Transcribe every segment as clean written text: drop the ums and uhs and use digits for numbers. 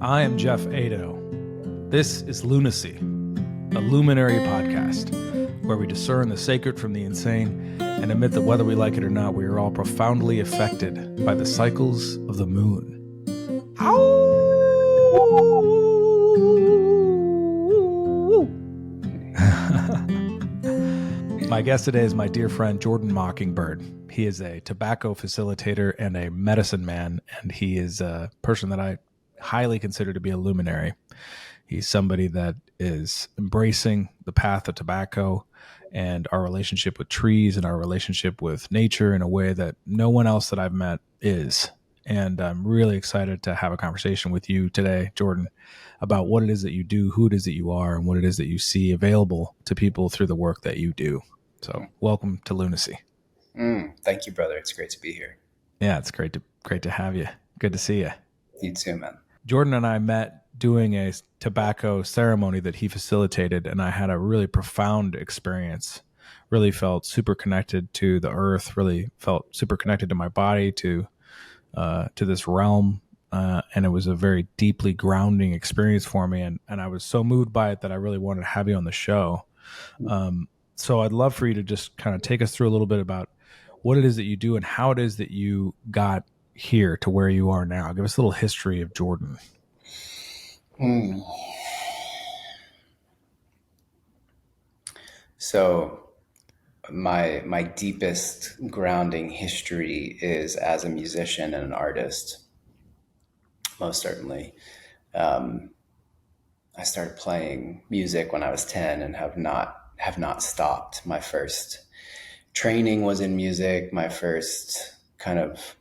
I am Jeff Ado. This is Lunacy, a luminary podcast where we discern the sacred from the insane and admit that whether we like it or not, we are all profoundly affected by the cycles of the moon. My guest today is my dear friend Jordan Mockingbird. He is a tobacco facilitator and a medicine man, and he is a person that I highly consider to be a luminary. He's somebody that is embracing the path of tobacco and our relationship with trees and our relationship with nature in a way that no one else that I've met is. And I'm really excited to have a conversation with you today, Jordan, about what it is that you do, who it is that you are, and what it is that you see available to people through the work that you do. So welcome to Lunacy. Thank you, brother. It's great to be here. Yeah, it's great to have you. Good to see you. You too, man. Jordan and I met doing a tobacco ceremony that he facilitated, and I had a really profound experience. Really felt super connected to the earth, really felt super connected to my body, to this realm. And it was a very deeply grounding experience for me. And I was so moved by it that I really wanted to have you on the show. So I'd love for you to just kind of take us through a little bit about what it is that you do and how it is that you got here to where you are now. Give us a little history of Jordan. So my deepest grounding history is as a musician and an artist, most certainly. I started playing music when I was 10 and have not stopped. My first training was in music. My first kind of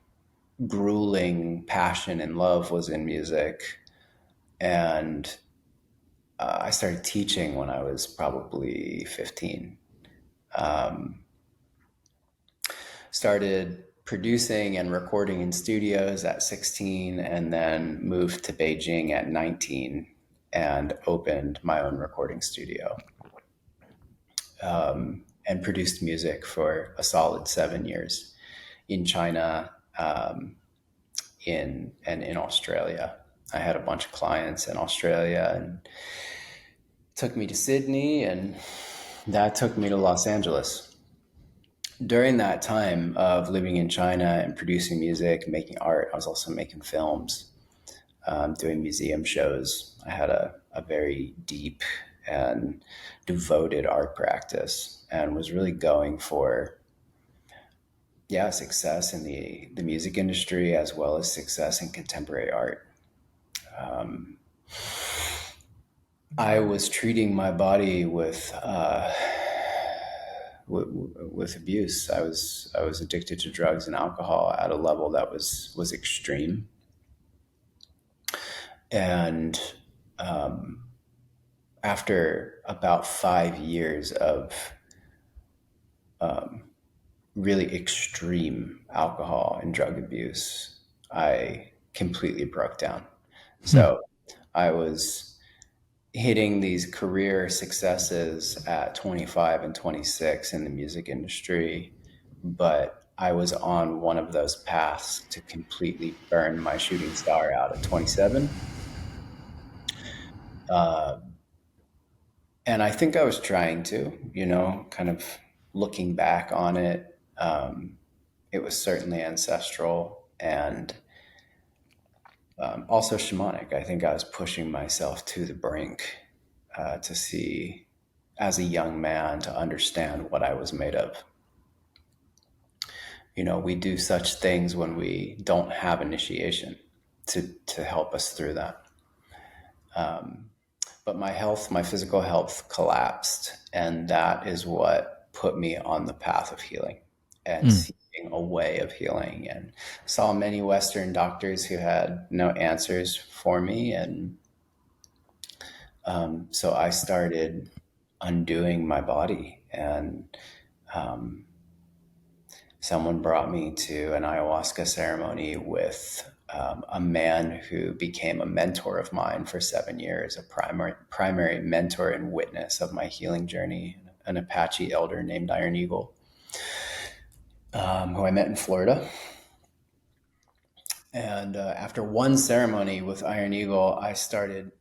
grueling passion and love was in music. And I started teaching when I was probably 15. Started producing and recording in studios at 16, and then moved to Beijing at 19 and opened my own recording studio. And produced music for a solid 7 years in China, in Australia. I had a bunch of clients in Australia, and took me to Sydney, and that took me to Los Angeles. During that time of living in China and producing music, making art, I was also making films, doing museum shows. I had a very deep and devoted art practice, and was really going for success in the music industry as well as success in contemporary art. I was treating my body with abuse. I was addicted to drugs and alcohol at a level that was extreme. And after about 5 years of really extreme alcohol and drug abuse, I completely broke down. So I was hitting these career successes at 25 and 26 in the music industry, but I was on one of those paths to completely burn my shooting star out at 27. And I think I was trying to, kind of looking back on it, it was certainly ancestral and also shamanic. I think I was pushing myself to the brink to see, as a young man, to understand what I was made of. We do such things when we don't have initiation to help us through that. But my physical health collapsed, and that is what put me on the path of healing and seeking a way of healing, and saw many Western doctors who had no answers for me. And so I started undoing my body, and someone brought me to an ayahuasca ceremony with a man who became a mentor of mine for 7 years, a primary mentor and witness of my healing journey, an Apache elder named Iron Eagle, who I met in Florida. And after one ceremony with Iron Eagle, I started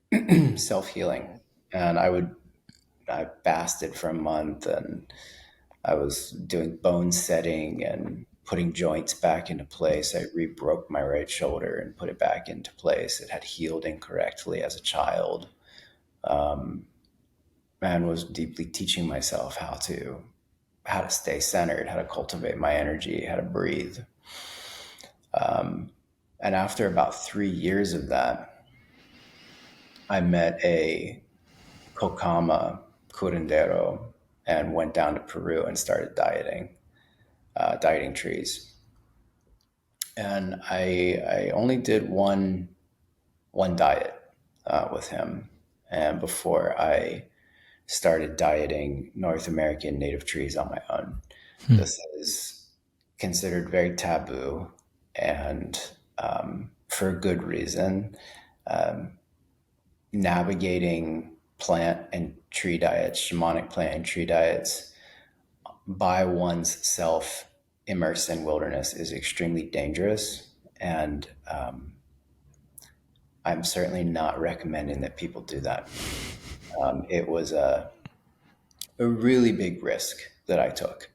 self healing, and I fasted for a month, and I was doing bone setting and putting joints back into place. I re-broke my right shoulder and put it back into place. It had healed incorrectly as a child, and was deeply teaching myself how to stay centered, how to cultivate my energy, how to breathe. And after about 3 years of that, I met a Kokama curandero and went down to Peru and started dieting trees. And I only did one diet with him, and before I started dieting North American native trees on my own. Hmm. This is considered very taboo, and for a good reason. Navigating plant and tree diets, shamanic plant and tree diets, by one's self immersed in wilderness is extremely dangerous. And I'm certainly not recommending that people do that. It was a really big risk that I took,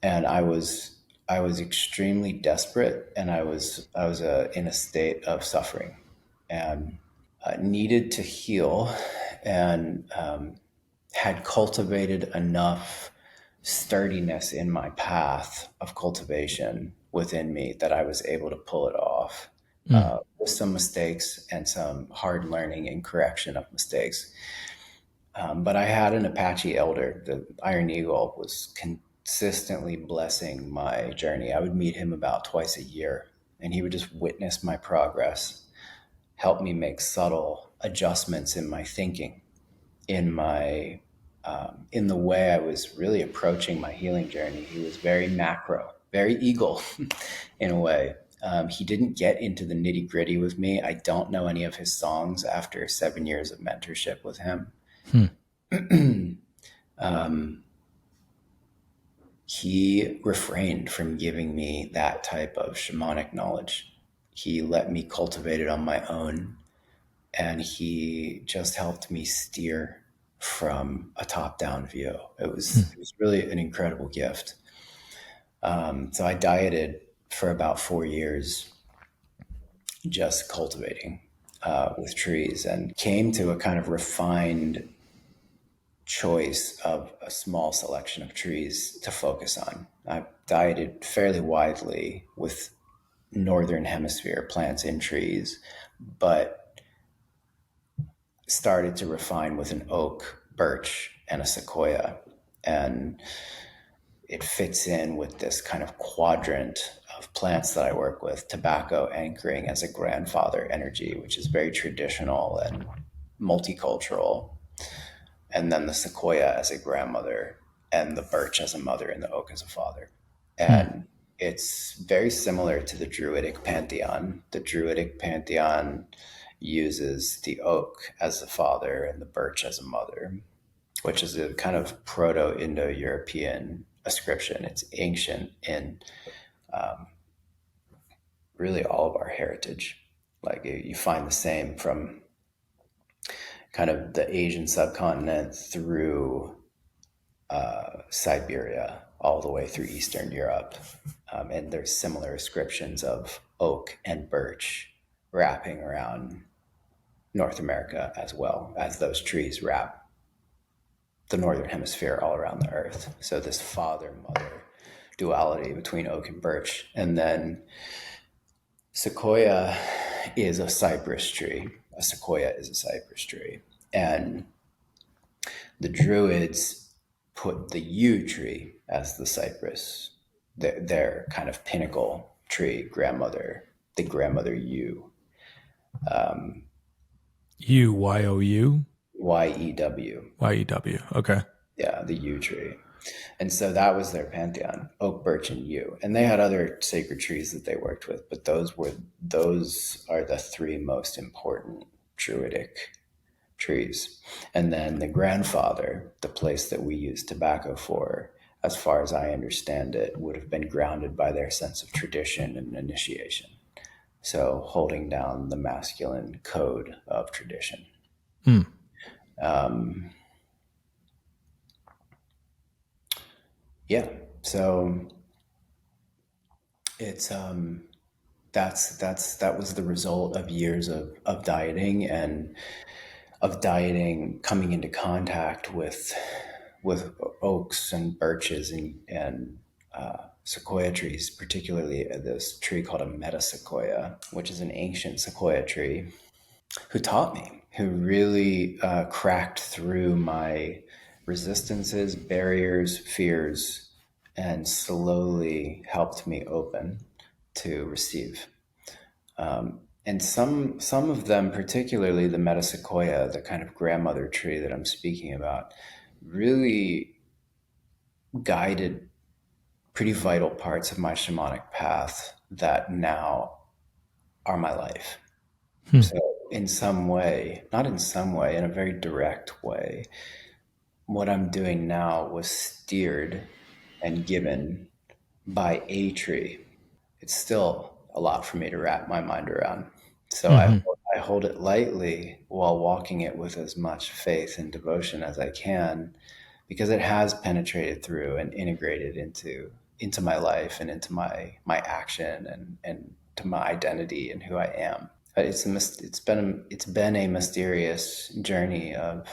and I was extremely desperate, and I was in a state of suffering, and needed to heal, and had cultivated enough sturdiness in my path of cultivation within me that I was able to pull it off, Mm. with some mistakes and some hard learning and correction of mistakes. But I had an Apache elder. The Iron Eagle was consistently blessing my journey. I would meet him about twice a year, and he would just witness my progress, help me make subtle adjustments in my thinking, in the way I was really approaching my healing journey. He was very macro, very eagle in a way. He didn't get into the nitty gritty with me. I don't know any of his songs after 7 years of mentorship with him. Hmm. He refrained from giving me that type of shamanic knowledge. He let me cultivate it on my own, and he just helped me steer from a top-down view. It was really an incredible gift. So I dieted for about 4 years, just cultivating with trees, and came to a kind of refined choice of a small selection of trees to focus on. I dieted fairly widely with northern hemisphere plants in trees, but started to refine with an oak, birch, and a sequoia. And it fits in with this kind of quadrant of plants that I work with, tobacco anchoring as a grandfather energy, which is very traditional and multicultural, and then the sequoia as a grandmother, and the birch as a mother, and the oak as a father. Hmm. And it's very similar to the Druidic pantheon. The Druidic pantheon uses the oak as a father and the birch as a mother, which is a kind of proto Indo European ascription. It's ancient in really all of our heritage. Like you find the same from kind of the Asian subcontinent through Siberia, all the way through Eastern Europe. And there's similar ascriptions of oak and birch wrapping around North America, as well as those trees wrap the northern hemisphere all around the earth. So this father mother duality between oak and birch. And then sequoia is a cypress tree. A sequoia is a cypress tree. And the Druids put the yew tree as the cypress, their kind of pinnacle tree, grandmother, the grandmother yew, Uyou. Yew. Yew. Okay. Yeah, the yew tree. And so that was their pantheon: oak, birch, and yew. And they had other sacred trees that they worked with, but those are the three most important Druidic trees. And then the grandfather, the place that we use tobacco for, as far as I understand it, would have been grounded by their sense of tradition and initiation. So holding down the masculine code of tradition. Mm. Um, yeah. So it's that was the result of years of dieting, and of dieting coming into contact with oaks and birches and sequoia trees, particularly this tree called a metasequoia, which is an ancient sequoia tree, who taught me, who really cracked through my resistances, barriers, fears, and slowly helped me open to receive. And some of them, particularly the metasequoia, the kind of grandmother tree that I'm speaking about, really guided pretty vital parts of my shamanic path that now are my life. Hmm. So, in some way, not in some way, in a very direct way, what I'm doing now was steered and given by a tree. It's still a lot for me to wrap my mind around. So Hmm. I hold it lightly while walking it with as much faith and devotion as I can, because it has penetrated through and integrated into my life and into my action and to my identity and who I am. But it's been a mysterious journey of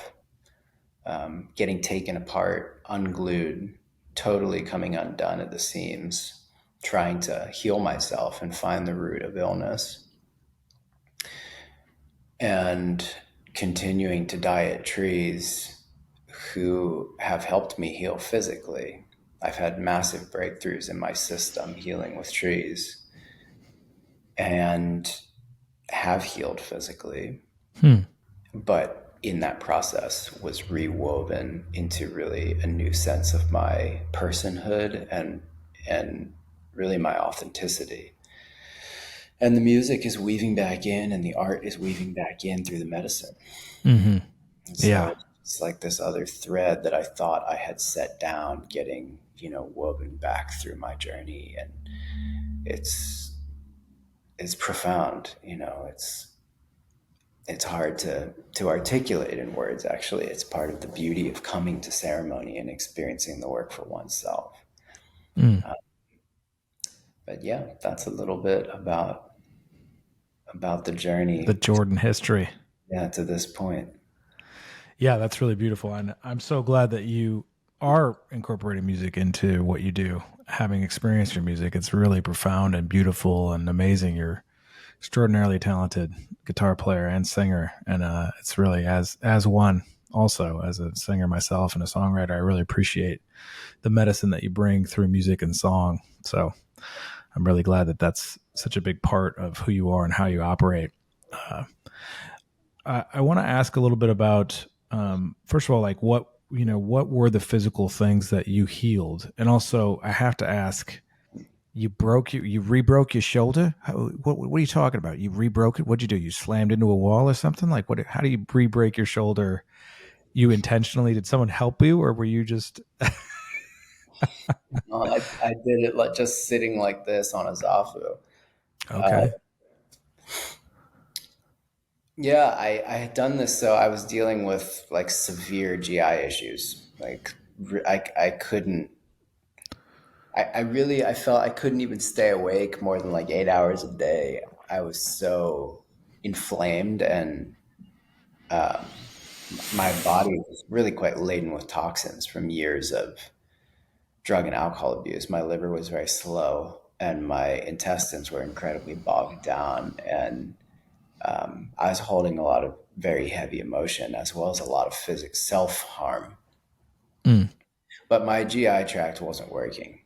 getting taken apart, unglued, totally coming undone at the seams, trying to heal myself and find the root of illness, and continuing to diet trees who have helped me heal physically. I've had massive breakthroughs in my system healing with trees, and have healed physically, Hmm. but in that process was rewoven into really a new sense of my personhood and really my authenticity. And the music is weaving back in, and the art is weaving back in through the medicine. Hmm. And Yeah. so it's like this other thread that I thought I had set down, getting, woven back through my journey. And it's it's profound. It's hard to articulate in words. Actually, it's part of the beauty of coming to ceremony and experiencing the work for oneself. Mm. But yeah, that's a little bit about the The journey, Jordan history. yeah, to this point. Yeah, that's really beautiful. And I'm so glad that you are incorporating music into what you do. Having experienced your music, it's really profound and beautiful and amazing. You're extraordinarily talented guitar player and singer, and it's really as one. Also, as a singer myself and a songwriter, I really appreciate the medicine that you bring through music and song. So I'm really glad that that's such a big part of who you are and how you operate. Uh, I want to ask a little bit about, first of all, like what were the physical things that you healed, and also I have to ask, you re-broke your shoulder. What are you talking about? You re-broke it? What'd you do? You slammed into a wall or something? Like what? How do you re-break your shoulder? You intentionally? Did someone help you, or were you just I did it like just sitting like this on a zafu. Uh, okay? yeah, I had done this, so I was dealing with like severe GI issues. Like I couldn't. I felt I couldn't even stay awake more than like 8 hours a day. I was so inflamed, and my body was really quite laden with toxins from years of drug and alcohol abuse. My liver was very slow, and my intestines were incredibly bogged down. And I was holding a lot of very heavy emotion, as well as a lot of physical self harm. Mm. But my GI tract wasn't working.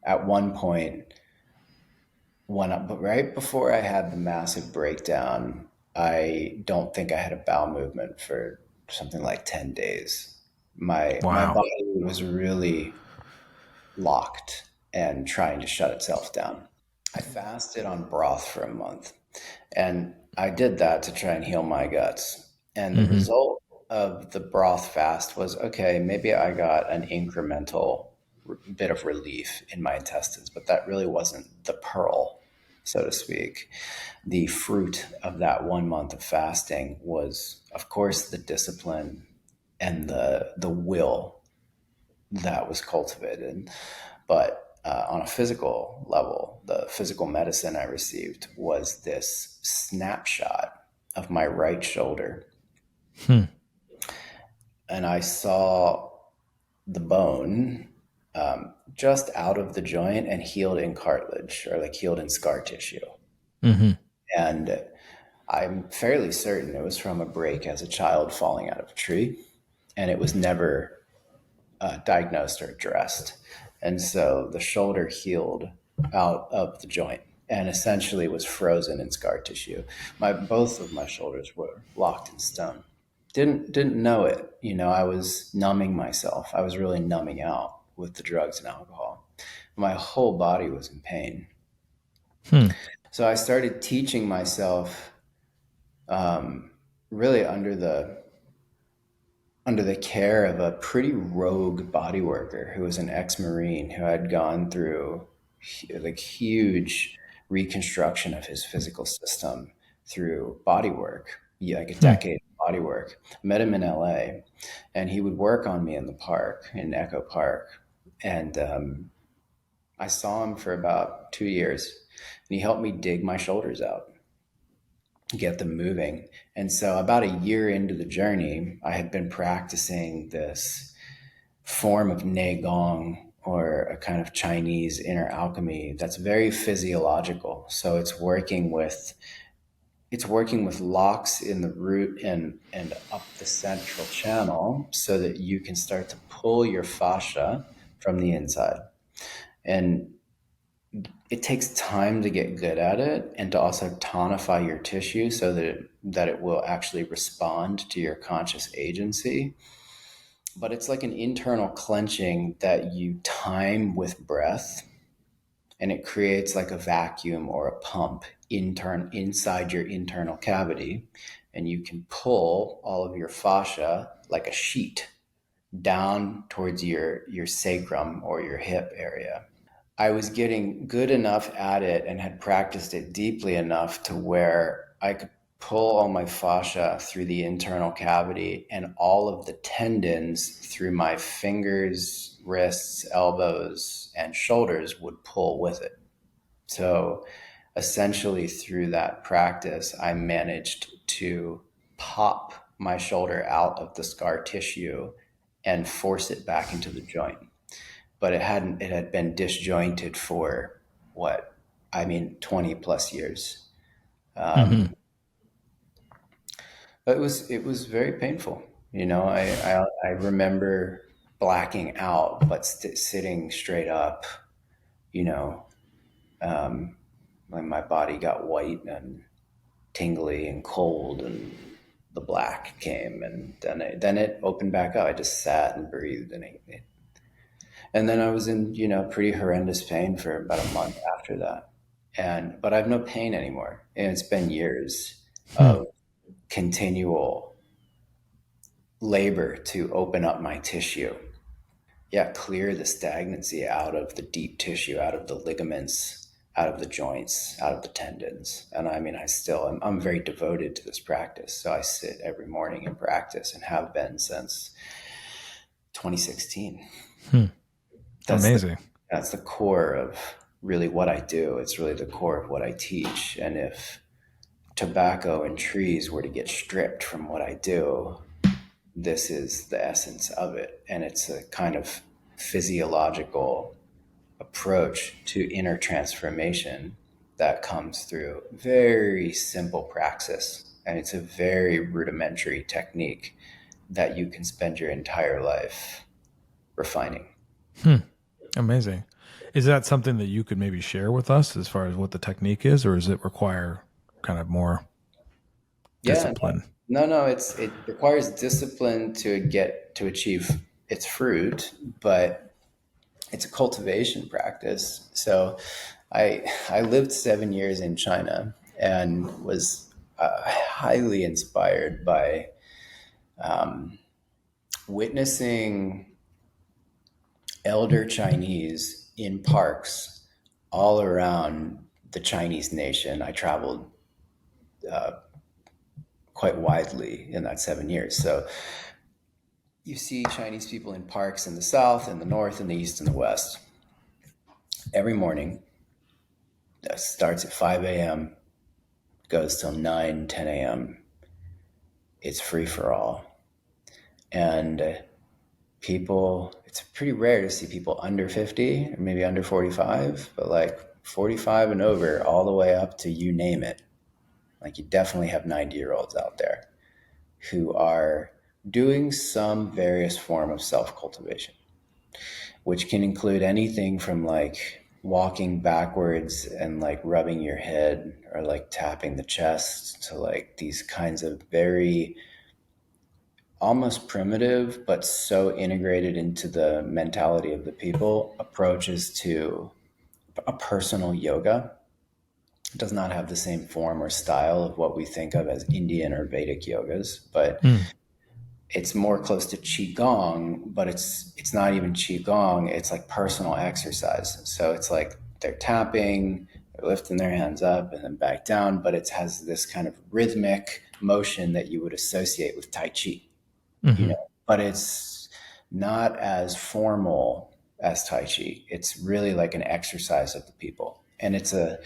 At one point, but right before I had the massive breakdown, I don't think I had a bowel movement for something like 10 days. My Wow. body was really locked and trying to shut itself down. I fasted on broth for a month, and I did that to try and heal my guts. And the Hmm. result of the broth fast was, okay, maybe I got an incremental bit of relief in my intestines, but that really wasn't the pearl. so to speak. The fruit of that 1 month of fasting was, of course, the discipline and the will that was cultivated. But on a physical level, the physical medicine I received was this snapshot of my right shoulder. Hmm. And I saw the bone just out of the joint and healed in cartilage, or like healed in scar tissue. Hmm. And I'm fairly certain it was from a break as a child falling out of a tree. And it was never diagnosed or addressed. And so the shoulder healed out of the joint and essentially was frozen in scar tissue. Both of my shoulders were locked in stone. Didn't know it. I was numbing myself. I was really numbing out with the drugs and alcohol. My whole body was in pain. Hmm. So I started teaching myself, really under the care of a pretty rogue body worker who was an ex-Marine who had gone through like huge reconstruction of his physical system through body work, yeah, like a Hmm. decade of body work. Met him in LA, and he would work on me in the park, in Echo Park. And I saw him for about 2 years, and he helped me dig my shoulders out, get them moving. And so, about a year into the journey, I had been practicing this form of Neigong, or a kind of Chinese inner alchemy that's very physiological. So it's working with locks in the root and up the central channel so that you can start to pull your fascia from the inside. And it takes time to get good at it, and to also tonify your tissue so that it will actually respond to your conscious agency. But it's like an internal clenching that you time with breath, and it creates like a vacuum or a pump inside your internal cavity, and you can pull all of your fascia like a sheet down towards your sacrum or your hip area. I was getting good enough at it and had practiced it deeply enough to where I could pull all my fascia through the internal cavity, and all of the tendons through my fingers, wrists, elbows, and shoulders would pull with it. So essentially, through that practice, I managed to pop my shoulder out of the scar tissue and force it back into the joint. But it had been disjointed for what, I mean, 20 plus years. Hmm. But it was very painful. I remember blacking out, but sitting straight up. You know, when my body got white and tingly and cold, and the black came, and then it opened back up. I just sat and breathed, and then I was in pretty horrendous pain for about a month after that. But I have no pain anymore, and it's been years Hmm. of continual labor to open up my tissue. Yeah, clear the stagnancy out of the deep tissue, out of the ligaments, out of the joints, out of the tendons. And I mean, I'm very devoted to this practice. So I sit every morning and practice, and have been since 2016. Hmm. That's the Amazing. that's the core of really what I do. It's really the core of what I teach. And if tobacco and trees were to get stripped from what I do, this is the essence of it. And it's a kind of physiological approach to inner transformation that comes through very simple praxis. And it's a very rudimentary technique that you can spend your entire life refining. Hmm. Amazing. Is that something that you could maybe share with us as far as what the technique is, or does it require kind of more Yeah, discipline? no, it requires discipline to achieve its fruit, but it's a cultivation practice. So I lived 7 years in China, and was highly inspired by witnessing elder Chinese in parks all around the Chinese nation. I traveled quite widely in that 7 years. So you see Chinese people in parks in the south, in the north, in the east, and the west. Every morning, that starts at 5 a.m., goes till 9, 10 a.m. It's free for all. And people, it's pretty rare to see people under 50 or maybe under 45, but like 45 and over, all the way up to you name it. Like you definitely have 90-year-olds out there who are doing some various form of self-cultivation, which can include anything from like walking backwards and like rubbing your head or like tapping the chest to like these kinds of very almost primitive, but so integrated into the mentality of the people approaches to a personal yoga. It does not have the same form or style of what we think of as Indian or Vedic yogas, but it's more close to qigong, but it's not even qigong. It's like personal exercise. So it's like they're tapping, they're lifting their hands up and then back down, but it has this kind of rhythmic motion that you would associate with Tai Chi, but it's not as formal as Tai Chi. It's really like an exercise of the people. And it's a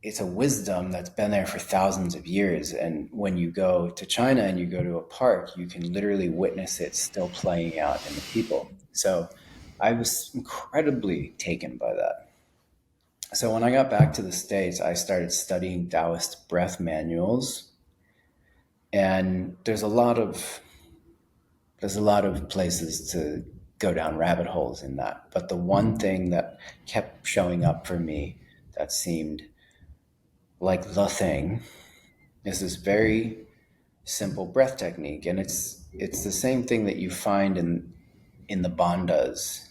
it's a wisdom that's been there for thousands of years. And when you go to China and you go to a park, you can literally witness it still playing out in the people. So I was incredibly taken by that. So when I got back to the States, I started studying Taoist breath manuals. And there's a lot of places to go down rabbit holes in that. But the one thing that kept showing up for me that seemed like the thing is this very simple breath technique, and it's the same thing that you find in the bandhas,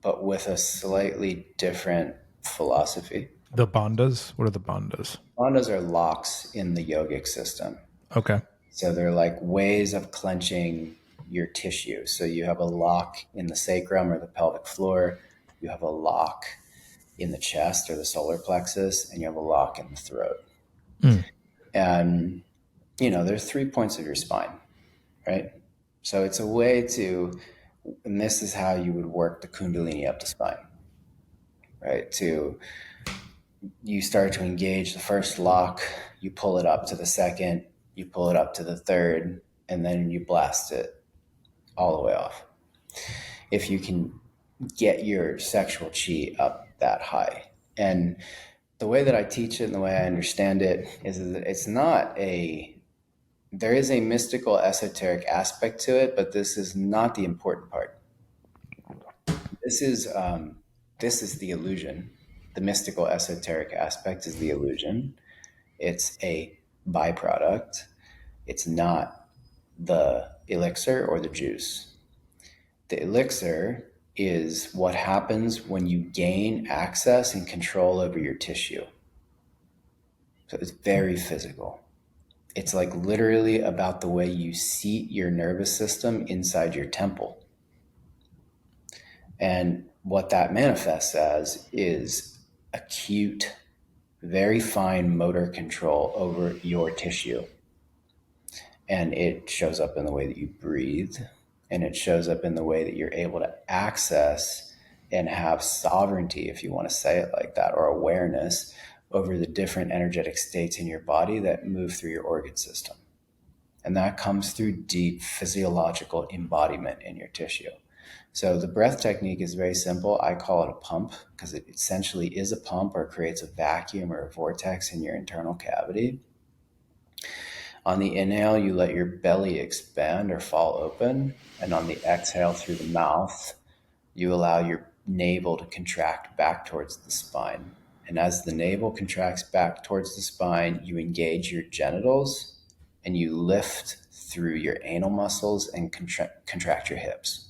but with a slightly different philosophy. The bandhas? What are the bandhas? Bandhas are locks in the yogic system. Okay. So they're like ways of clenching your tissue. So you have a lock in the sacrum or the pelvic floor, you have a lock in the chest or the solar plexus, and you have a lock in the throat. And, there's 3 points of your spine, right? So it's a way to, and this is how you would work the Kundalini up the spine, right? You start to engage the first lock, you pull it up to the second, you pull it up to the third, and then you blast it all the way off. If you can get your sexual chi up that high. And the way that I teach it and the way I understand it is that there is a mystical esoteric aspect to it, but this is not the important part. This is the illusion. The mystical esoteric aspect is the illusion. It's a byproduct. It's not the elixir or the juice. The elixir is what happens when you gain access and control over your tissue. So it's very physical. It's like literally about the way you seat your nervous system inside your temple. And what that manifests as is acute, very fine motor control over your tissue. And it shows up in the way that you breathe, and it shows up in the way that you're able to access and have sovereignty, if you want to say it like that, or awareness over the different energetic states in your body that move through your organ system. And that comes through deep physiological embodiment in your tissue. So the breath technique is very simple. I call it a pump because it essentially is a pump or creates a vacuum or a vortex in your internal cavity. On the inhale, you let your belly expand or fall open. And on the exhale through the mouth, you allow your navel to contract back towards the spine. And as the navel contracts back towards the spine, you engage your genitals and you lift through your anal muscles and contract your hips.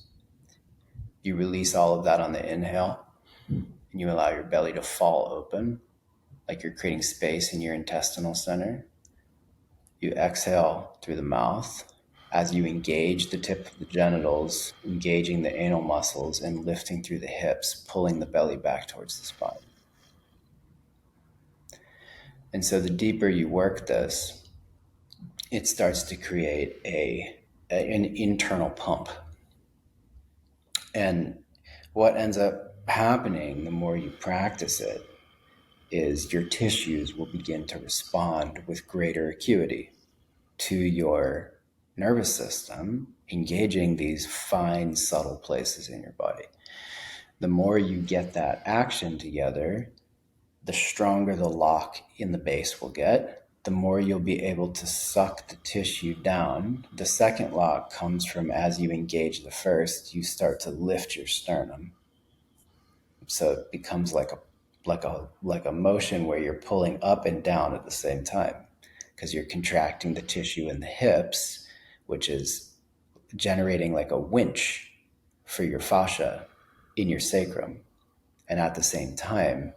You release all of that on the inhale, and you allow your belly to fall open, like you're creating space in your intestinal center. You exhale through the mouth as you engage the tip of the genitals, engaging the anal muscles, and lifting through the hips, pulling the belly back towards the spine. And so the deeper you work this, it starts to create an internal pump. And what ends up happening the more you practice it is your tissues will begin to respond with greater acuity to your nervous system, engaging these fine, subtle places in your body. The more you get that action together, the stronger the lock in the base will get, the more you'll be able to suck the tissue down. The second lock comes from as you engage the first, you start to lift your sternum. So it becomes like a motion where you're pulling up and down at the same time, because you're contracting the tissue in the hips, which is generating like a winch for your fascia in your sacrum. And at the same time,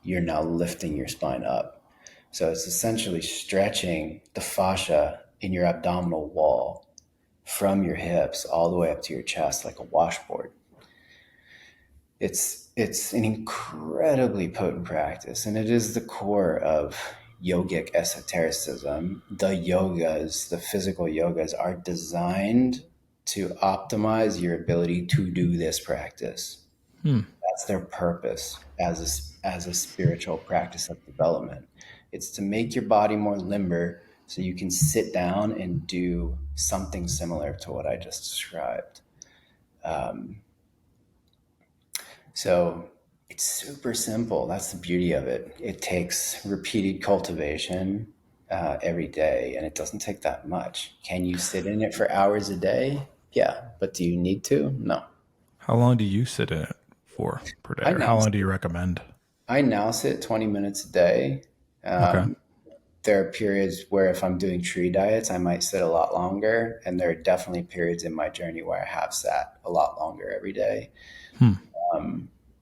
you're now lifting your spine up. So it's essentially stretching the fascia in your abdominal wall from your hips all the way up to your chest like a washboard. It's an incredibly potent practice, and it is the core of yogic esotericism. The yogas, the physical yogas, are designed to optimize your ability to do this practice. That's their purpose as a spiritual practice of development. It's to make your body more limber so you can sit down and do something similar to what I just described. So it's super simple. That's the beauty of it. It takes repeated cultivation every day, and it doesn't take that much. Can you sit in it for hours a day? Yeah, but do you need to? No. How long do you sit in it for per day, I or now how long do you recommend? I now sit 20 minutes a day. Okay. There are periods where if I'm doing tree diets, I might sit a lot longer, and there are definitely periods in my journey where I have sat a lot longer every day.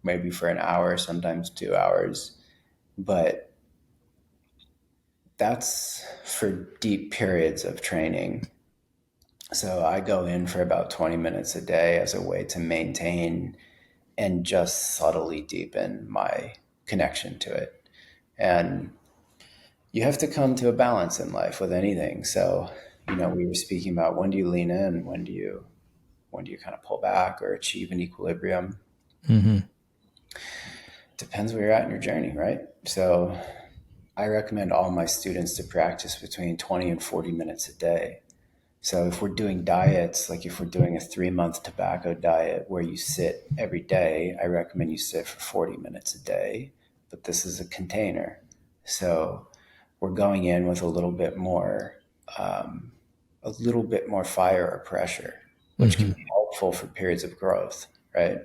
Maybe for an hour, sometimes 2 hours. But that's for deep periods of training. So I go in for about 20 minutes a day as a way to maintain and just subtly deepen my connection to it. And you have to come to a balance in life with anything. So, we were speaking about when do you lean in, when do you kind of pull back or achieve an equilibrium. Depends where you're at in your journey, right? So I recommend all my students to practice between 20 and 40 minutes a day. So if we're doing diets, like if we're doing a 3-month tobacco diet where you sit every day, I recommend you sit for 40 minutes a day, but this is a container. So we're going in with a little bit more fire or pressure, which can be helpful for periods of growth, right?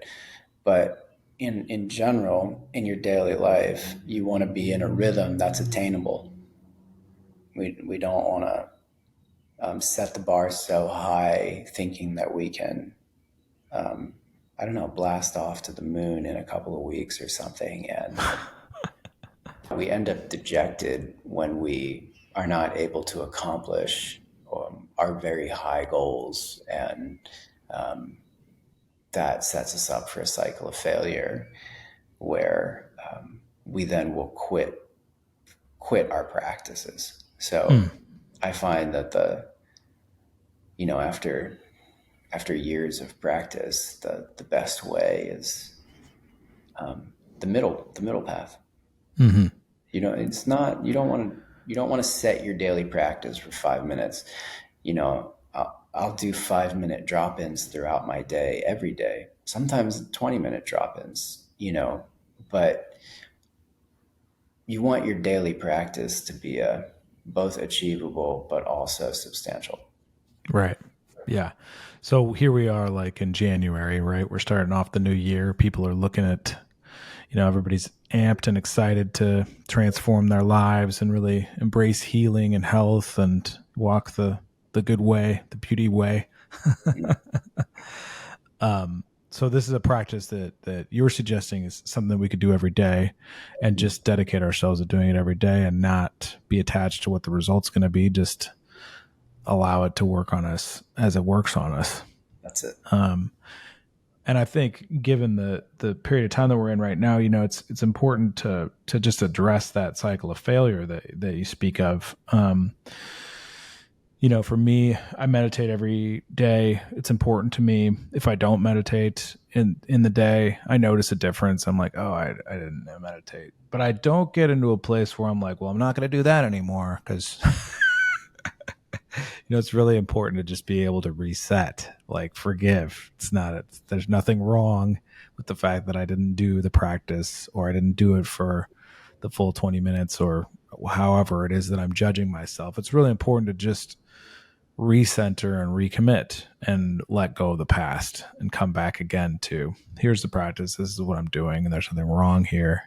But in general, in your daily life, you want to be in a rhythm that's attainable. We don't want to set the bar so high thinking that we can, blast off to the moon in a couple of weeks or something. And we end up dejected when we are not able to accomplish our very high goals. And that sets us up for a cycle of failure where we then will quit our practices. So I find that after years of practice, the best way is the middle path. It's not, you don't want to set your daily practice for 5 minutes. I'll do 5-minute drop-ins throughout my day, every day, sometimes 20-minute drop-ins, but you want your daily practice to be both achievable, but also substantial. Right. Yeah. So here we are, like in January, right? We're starting off the new year. People are looking at, everybody's amped and excited to transform their lives and really embrace healing and health and walk the good way, the beauty way. So this is a practice that you're suggesting is something that we could do every day and just dedicate ourselves to doing it every day and not be attached to what the result's going to be. Just allow it to work on us as it works on us. That's it. And I think, given the period of time that we're in right now, it's important to just address that cycle of failure that you speak of. For me, I meditate every day. It's important to me. If I don't meditate in the day, I notice a difference. I'm like, oh, I didn't meditate. But I don't get into a place where I'm like, well, I'm not going to do that anymore, because it's really important to just be able to reset, like forgive. There's nothing wrong with the fact that I didn't do the practice, or I didn't do it for the full 20 minutes, or however it is that I'm judging myself. It's really important to just recenter and recommit and let go of the past and come back again to, here's the practice. This is what I'm doing. And there's nothing wrong here.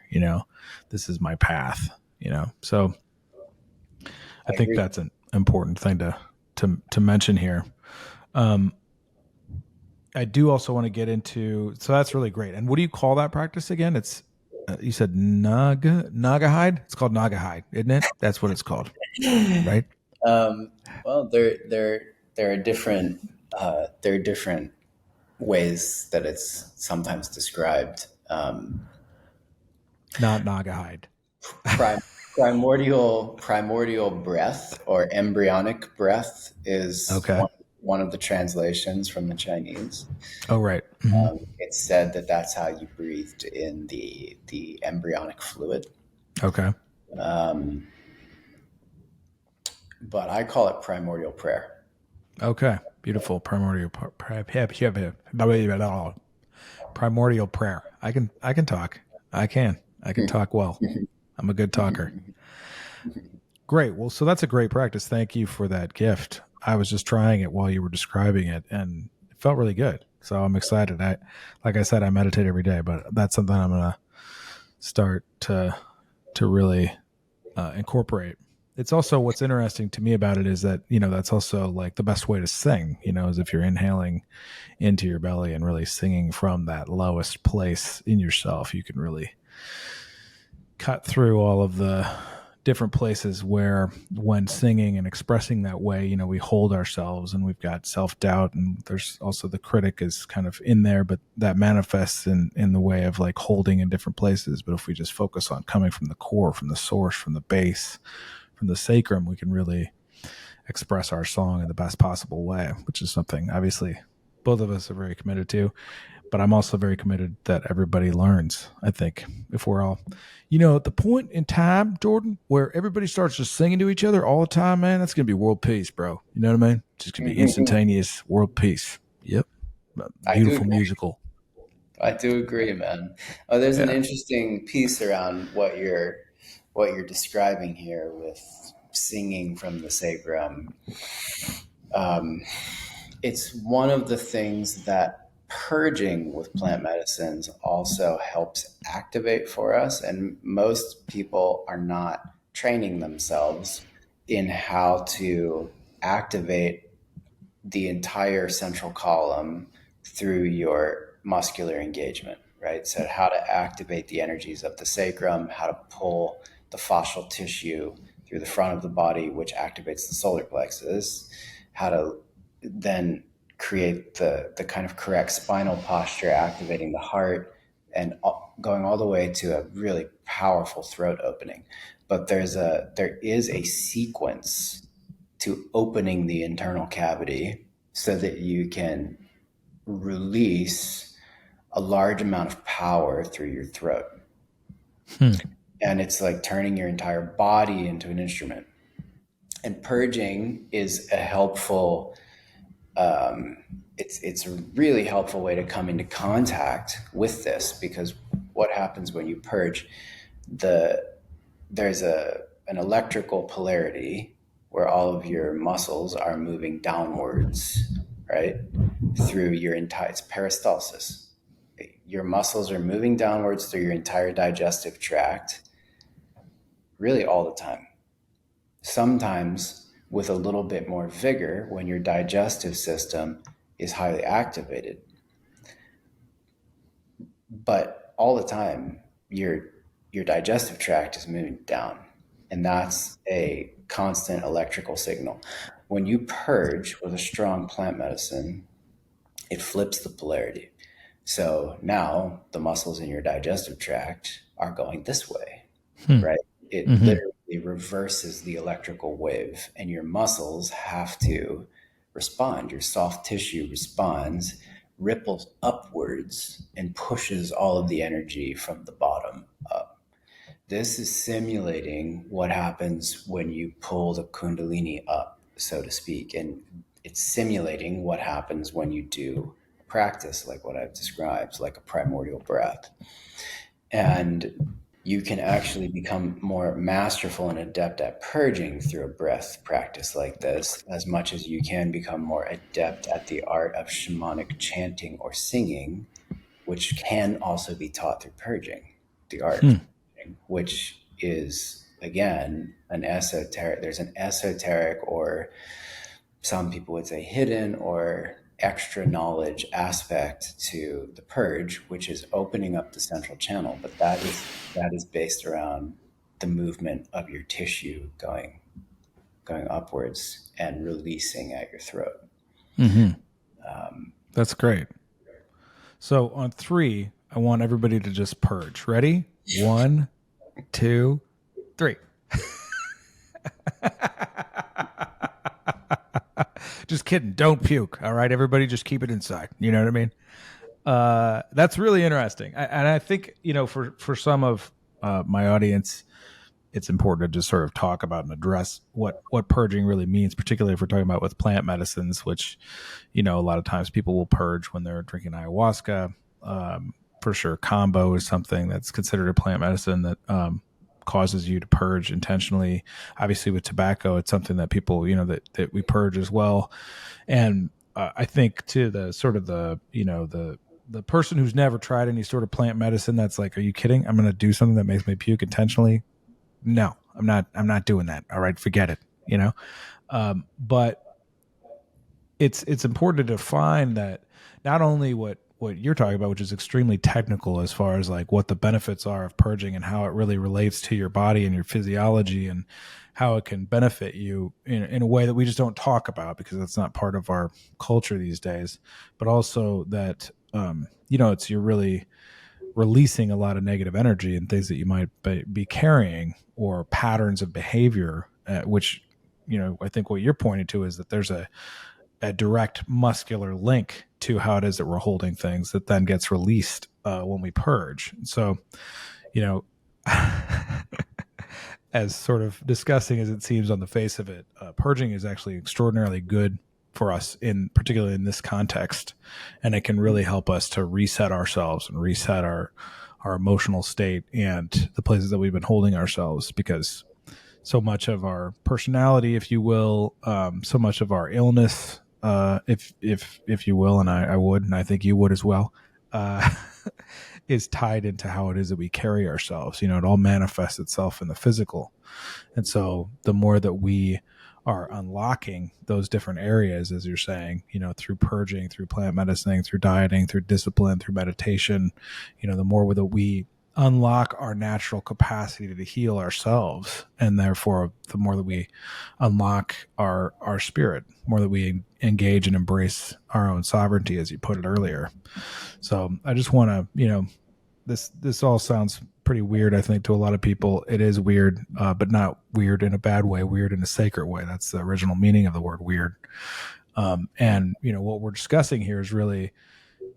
This is my path, so I I think agree. that's an important thing to mention here. I do also want to get into, so that's really great. And what do you call that practice again? It's you said Nagahide. It's called Nagahide, isn't it? That's what it's called, right? Well, there are different ways that it's sometimes described. Not Nagahide. Prim- primordial breath, or embryonic breath, is Okay. one of the translations from the Chinese. Oh, right. Mm-hmm. It's said that that's how you breathed in the embryonic fluid. Okay. But I call it primordial prayer. Okay. Beautiful. Primordial prayer. I can talk. I can talk well. I'm a good talker. Great. Well, so that's a great practice. Thank you for that gift. I was just trying it while you were describing it, and it felt really good. So I'm excited. Like I said, I meditate every day, but that's something I'm going to start to really incorporate. It's also, what's interesting to me about it is that, that's also like the best way to sing, is if you're inhaling into your belly and really singing from that lowest place in yourself. You can really cut through all of the different places where, when singing and expressing that way, we hold ourselves, and we've got self-doubt, and there's also the critic is kind of in there, but that manifests in the way of like holding in different places. But if we just focus on coming from the core, from the source, from the base, from the sacrum, we can really express our song in the best possible way, which is something obviously both of us are very committed to. But I'm also very committed that everybody learns. I think if we're all, at the point in time, Jordan, where everybody starts just singing to each other all the time, man, that's going to be world peace, bro. You know what I mean? Just going to be instantaneous world peace. Yep. I do Beautiful agree. musical. I do agree, man. Oh, there's an Yeah. interesting piece around what you're describing here with singing from the sacrum. Um, it's one of the things that purging with plant medicines also helps activate for us. And most people are not training themselves in how to activate the entire central column through your muscular engagement, right? So, how to activate the energies of the sacrum, how to pull the fascial tissue through the front of the body, which activates the solar plexus, how to then create the kind of correct spinal posture, activating the heart, and going all the way to a really powerful throat opening. But there is a sequence to opening the internal cavity so that you can release a large amount of power through your throat. Hmm. And it's like turning your entire body into an instrument. And purging is a helpful, it's a really helpful way to come into contact with this, because what happens when you purge, there's an electrical polarity where all of your muscles are moving downwards, right? Through your entire, it's peristalsis. Your muscles are moving downwards through your entire digestive tract, really all the time. Sometimes with a little bit more vigor when your digestive system is highly activated. But all the time, your digestive tract is moving down, and that's a constant electrical signal. When you purge with a strong plant medicine, it flips the polarity. So now the muscles in your digestive tract are going this way, Hmm. right? It Mm-hmm. literally reverses the electrical wave, and your muscles have to respond. Your soft tissue responds, ripples upwards, and pushes all of the energy from the bottom up. This is simulating what happens when you pull the Kundalini up, so to speak. And it's simulating what happens when you do practice like what I've described, like a primordial breath. And you can actually become more masterful and adept at purging through a breath practice like this, as much as you can become more adept at the art of shamanic chanting or singing, which can also be taught through purging, the art of Hmm. purging, which is, again, an esoteric, there's an esoteric, or some people would say hidden or extra knowledge aspect to the purge, which is opening up the central channel. But that is based around the movement of your tissue going upwards and releasing at your throat. Mm-hmm. That's great. So on 3, I want everybody to just purge. Ready? 1, 2, 3. Just kidding. Don't puke. All right, everybody, just keep it inside. You know what I mean? That's really interesting, and I think for some of my audience, it's important to just sort of talk about and address what purging really means, particularly if we're talking about with plant medicines, which a lot of times people will purge when they're drinking ayahuasca. For sure, combo is something that's considered a plant medicine that causes you to purge intentionally. Obviously, with tobacco, it's something that people that we purge as well. And I think to the sort of the person who's never tried any sort of plant medicine, that's like, are you kidding? I'm going to do something that makes me puke intentionally? No, I'm not doing that. All right, forget it. But it's important to define that not only what you're talking about, which is extremely technical as far as like what the benefits are of purging and how it really relates to your body and your physiology and how it can benefit you in a way that we just don't talk about because that's not part of our culture these days, but also that you're really releasing a lot of negative energy and things that you might be carrying or patterns of behavior, which I think what you're pointing to is that there's a direct muscular link to how it is that we're holding things that then gets released when we purge. So, as sort of disgusting as it seems on the face of it, purging is actually extraordinarily good for us, particularly in this context, and it can really help us to reset ourselves and reset our emotional state and the places that we've been holding ourselves, because so much of our personality, if you will, so much of our illness, if you will, and I would, and I think you would as well, is tied into how it is that we carry ourselves. It all manifests itself in the physical. And so the more that we are unlocking those different areas, as you're saying, through purging, through plant medicine, through dieting, through discipline, through meditation, the more that we unlock our natural capacity to heal ourselves, and therefore the more that we unlock our spirit, more that we engage and embrace our own sovereignty, as you put it earlier. So I just want to, this all sounds pretty weird, I think, to a lot of people. It is weird, but not weird in a bad way, weird in a sacred way. That's the original meaning of the word weird. And what we're discussing here is really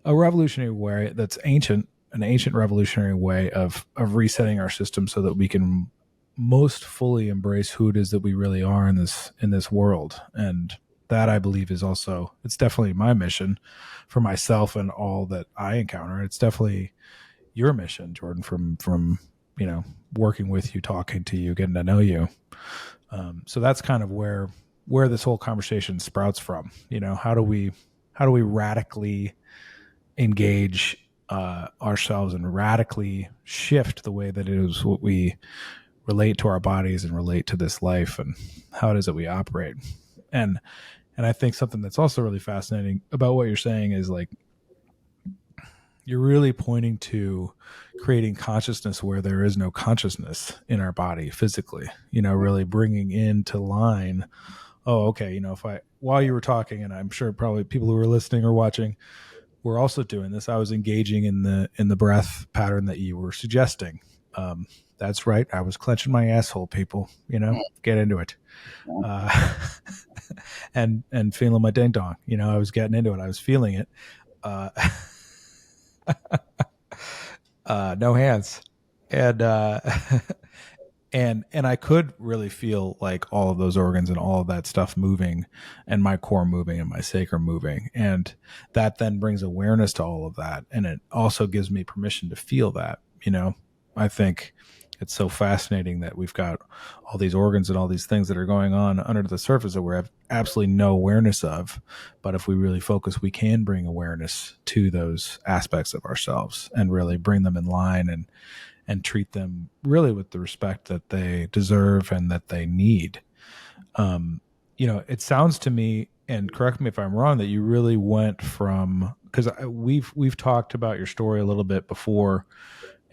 a revolutionary way that's ancient, an ancient revolutionary way of resetting our system so that we can most fully embrace who it is that we really are in this world. And that, I believe, is also, it's definitely my mission for myself and all that I encounter. It's definitely your mission, Jordan, from working with you, talking to you, getting to know you. So that's kind of where this whole conversation sprouts from. How do we radically engage ourselves and radically shift the way that it is what we relate to our bodies and relate to this life and how it is that we operate. And I think something that's also really fascinating about what you're saying is, like, you're really pointing to creating consciousness where there is no consciousness in our body physically, really bringing into line oh, okay, if I, while you were talking, and I'm sure probably people who were listening or watching were also doing this, I was engaging in the breath pattern that you were suggesting. Um, that's right. I was clenching my asshole, people. Get into it. Uh, and feeling my ding dong. I was getting into it. I was feeling it. Uh, no hands, and and I could really feel like all of those organs and all of that stuff moving, and my core moving and my sacrum moving, and that then brings awareness to all of that, and it also gives me permission to feel that. I think it's so fascinating that we've got all these organs and all these things that are going on under the surface that we have absolutely no awareness of, but if we really focus, we can bring awareness to those aspects of ourselves and really bring them in line and treat them really with the respect that they deserve and that they need. It sounds to me, and correct me if I'm wrong, that you really went from, because we've talked about your story a little bit before,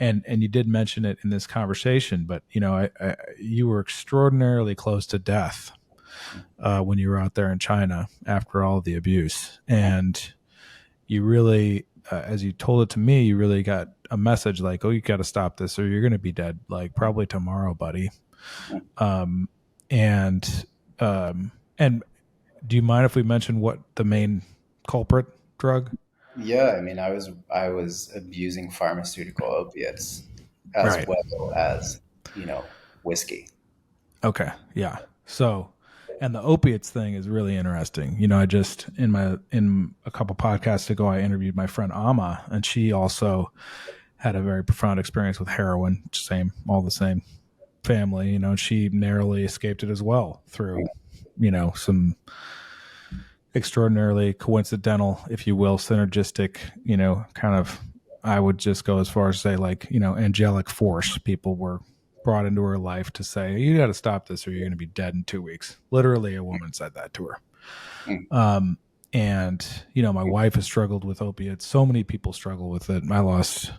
and you did mention it in this conversation, but you were extraordinarily close to death when you were out there in China after all the abuse, and you really, as you told it to me, you really got a message like, oh, you got to stop this or you're going to be dead, like probably tomorrow, buddy. Um, and and do you mind if we mention what the main culprit drug? Yeah, I mean, I was abusing pharmaceutical opiates as Right. well as, whiskey. Okay. Yeah. So, and the opiates thing is really interesting. I just in a couple podcasts ago, I interviewed my friend Ama, and she also had a very profound experience with heroin. Same, all the same family. She narrowly escaped it as well through, some extraordinarily coincidental, if you will, synergistic, kind of, I would just go as far as say, like, angelic force. People were brought into her life to say, you got to stop this or you're going to be dead in 2 weeks. Literally, a woman said that to her. Mm, Um, and, my wife has struggled with opiates. So many people struggle with it. I lost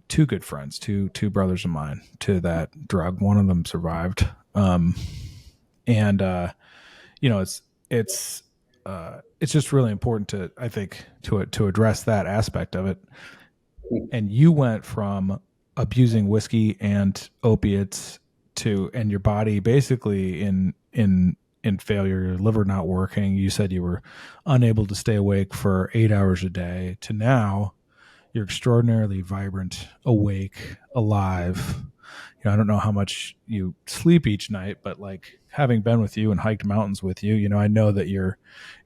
two good friends, two brothers of mine, to that drug. One of them survived. And it's it's it's just really important to, I think, to address that aspect of it. mm, And you went from abusing whiskey and opiates to, and your body basically in failure, your liver not working. You said you were unable to stay awake for 8 hours a day, to now you're extraordinarily vibrant, awake, alive. I don't know how much you sleep each night, but like, having been with you and hiked mountains with you, I know that you're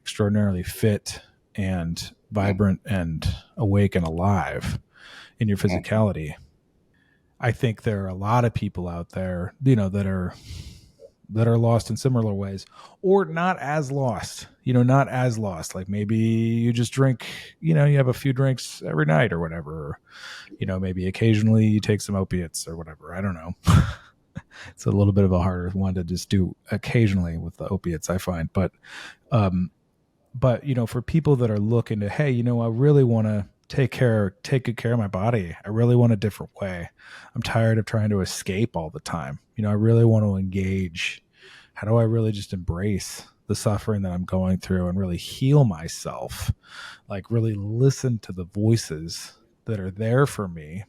extraordinarily fit and mm, vibrant and awake and alive in your mm, physicality. I think there are a lot of people out there, that are lost in similar ways, or not as lost, not as lost. Like, maybe you just drink, you have a few drinks every night or whatever, or, maybe occasionally you take some opiates or whatever. I don't know. It's a little bit of a harder one to just do occasionally with the opiates, I find. Um, but for people that are looking to, hey, I really want to take good care of my body. I really want a different way. I'm tired of trying to escape all the time. I really want to engage. How do I really just embrace the suffering that I'm going through and really heal myself? Like, really listen to the voices that are there for me,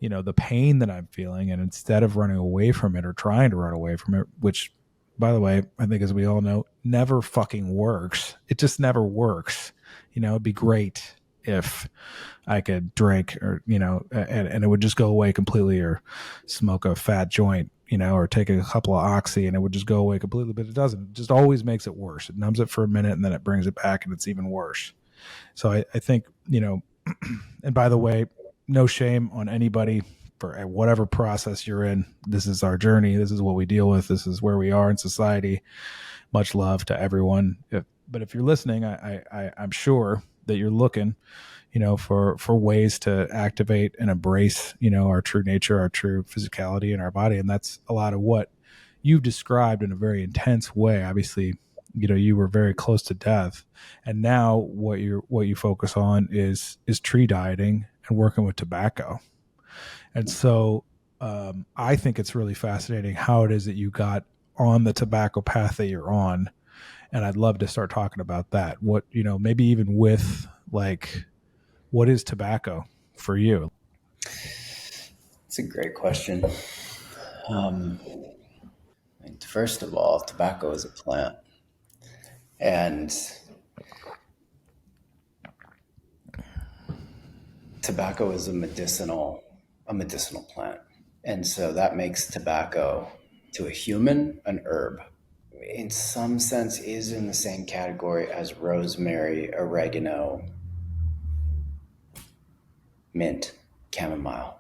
the pain that I'm feeling, and instead of running away from it or trying to run away from it, which, by the way, I think, as we all know, never fucking works. It just never works. It'd be great if I could drink, or, and it would just go away completely, or smoke a fat joint, or take a couple of oxy and it would just go away completely, but it doesn't. It just always makes it worse. It numbs it for a minute and then it brings it back and it's even worse. So I think, and by the way, no shame on anybody for whatever process you're in. This is our journey. This is what we deal with. This is where we are in society. Much love to everyone. But if you're listening, I'm sure that you're looking, for ways to activate and embrace, our true nature, our true physicality in our body. And that's a lot of what you've described in a very intense way. Obviously, you were very close to death, and now what you focus on is tree dieting and working with tobacco. And so I think it's really fascinating how it is that you got on the tobacco path that you're on. And I'd love to start talking about that. What, maybe even with like, what is tobacco for you? It's a great question. Um, First of all, tobacco is a plant, and tobacco is a medicinal plant, and so that makes tobacco to a human an herb. In some sense, is in the same category as rosemary, oregano, mint, chamomile.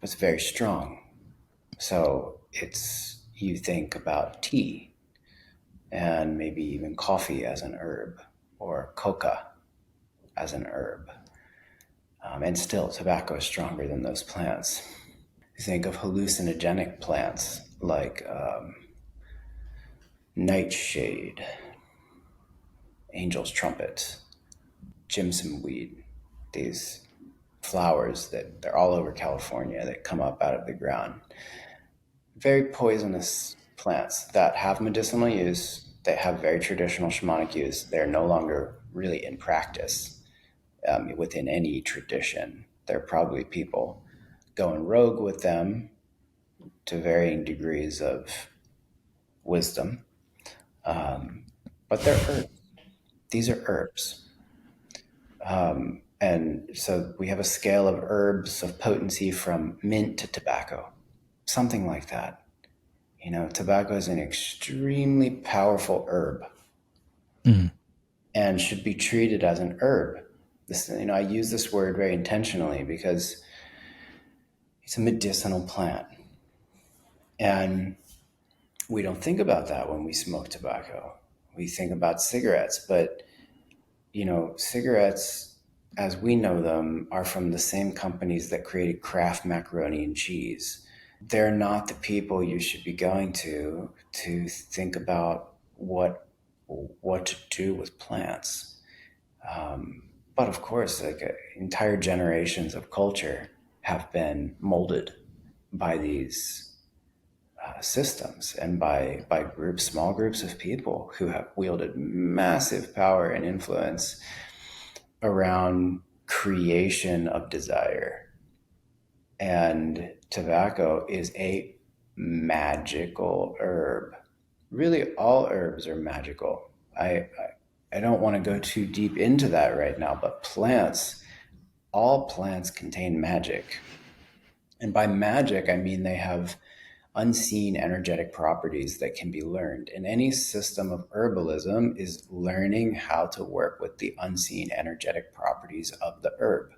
It's very strong. So it's you think about tea and maybe even coffee as an herb or coca as an herb. And still, tobacco is stronger than those plants. You think of hallucinogenic plants like nightshade, angel's trumpet, jimson weed, these flowers that they're all over California that come up out of the ground. Very poisonous plants that have medicinal use, they have very traditional shamanic use. They're no longer really in practice within any tradition. There are probably people going rogue with them to varying degrees of wisdom. But they're herbs. These are herbs. And so we have a scale of herbs of potency from mint to tobacco, something like that. Tobacco is an extremely powerful herb and should be treated as an herb. I use this word very intentionally because it's a medicinal plant. And we don't think about that when we smoke tobacco. We think about cigarettes, but cigarettes, as we know them, are from the same companies that created Kraft macaroni and cheese. They're not the people you should be going to think about what to do with plants. But of course, entire generations of culture have been molded by these systems and by groups, small groups of people who have wielded massive power and influence around creation of desire. And tobacco is a magical herb. Really, all herbs are magical. I don't want to go too deep into that right now, but all plants contain magic. And by magic, I mean they have unseen energetic properties that can be learned. And any system of herbalism is learning how to work with the unseen energetic properties of the herb.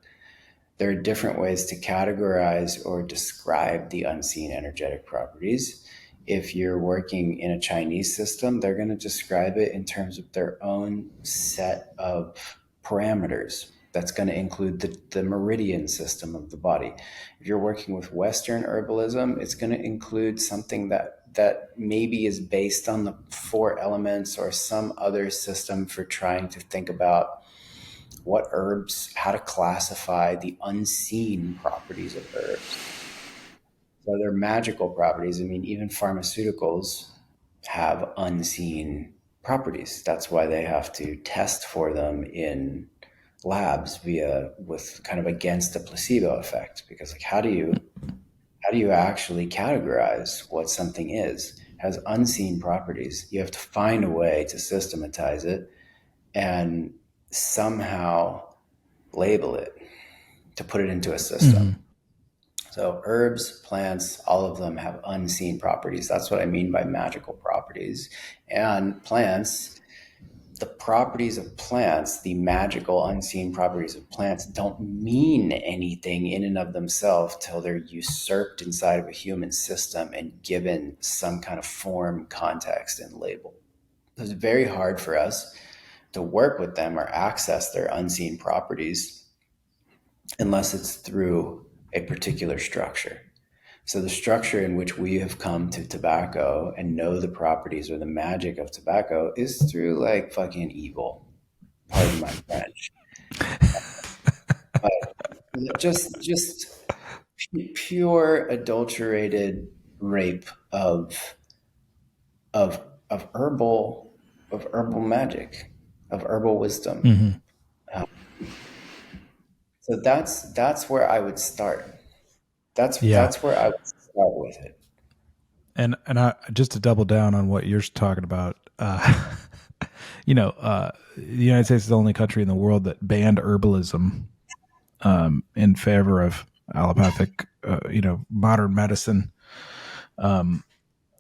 There are different ways to categorize or describe the unseen energetic properties. If you're working in a Chinese system, they're going to describe it in terms of their own set of parameters. That's going to include the meridian system of the body. If you're working with Western herbalism, it's going to include something that maybe is based on the four elements or some other system for trying to think about what herbs, how to classify the unseen properties of herbs. So they're magical properties. I mean, even pharmaceuticals have unseen properties. That's why they have to test for them in labs with kind of against the placebo effect, because how do you actually categorize what something is? It has unseen properties. You have to find a way to systematize it and somehow label it to put it into a system. So herbs, plants, all of them have unseen properties. That's what I mean by magical properties. And plants, the properties of plants, the magical unseen properties of plants, don't mean anything in and of themselves till they're usurped inside of a human system and given some kind of form, context, and label. So it's very hard for us to work with them or access their unseen properties unless it's through a particular structure. So the structure in which we have come to tobacco and know the properties or the magic of tobacco is through like fucking evil. Pardon my French. But just pure adulterated rape of of of herbal of herbal magic, of herbal wisdom. Hmm. Uh, so that's where I would start. Yeah. That's where I would start with it. And I, just to double down on what you're talking about, the United States is the only country in the world that banned herbalism in favor of allopathic, modern medicine, um,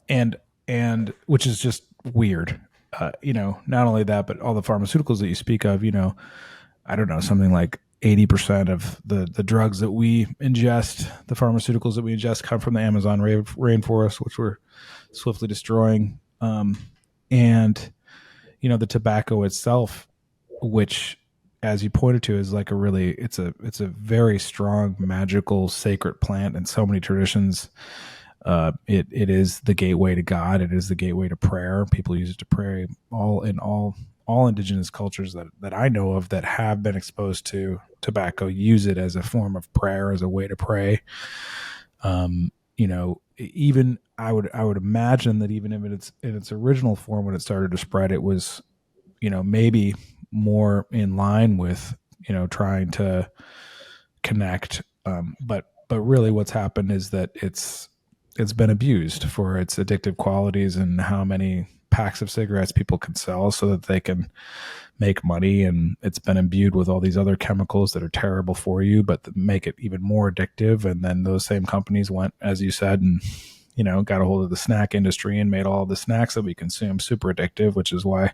and and which is just weird. Not only that, but all the pharmaceuticals that you speak of, I don't know, something like 80% of the drugs that we ingest, the pharmaceuticals that we ingest, come from the Amazon rainforest, which we're swiftly destroying. And the tobacco itself, which, as you pointed to, is like it's a very strong, magical, sacred plant in so many traditions. It is the gateway to God. It is the gateway to prayer. People use it to pray. All indigenous cultures that I know of that have been exposed to tobacco use it as a form of prayer, as a way to pray. Even I would imagine that even if in its original form, when it started to spread, it was maybe more in line with trying to connect. But really, what's happened is that it's been abused for its addictive qualities and how many packs of cigarettes people can sell so that they can make money, and it's been imbued with all these other chemicals that are terrible for you but that make it even more addictive. And then those same companies went, as you said, and got a hold of the snack industry and made all the snacks that we consume super addictive, which is why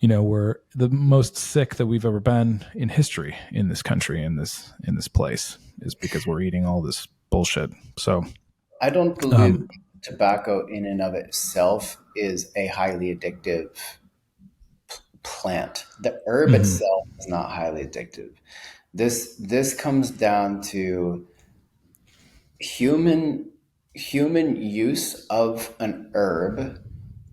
we're the most sick that we've ever been in history in this country, in this place, is because we're eating all this bullshit. So I don't believe um tobacco in and of itself is a highly addictive plant. The herb mhm, itself is not highly addictive. This comes down to human human use of an herb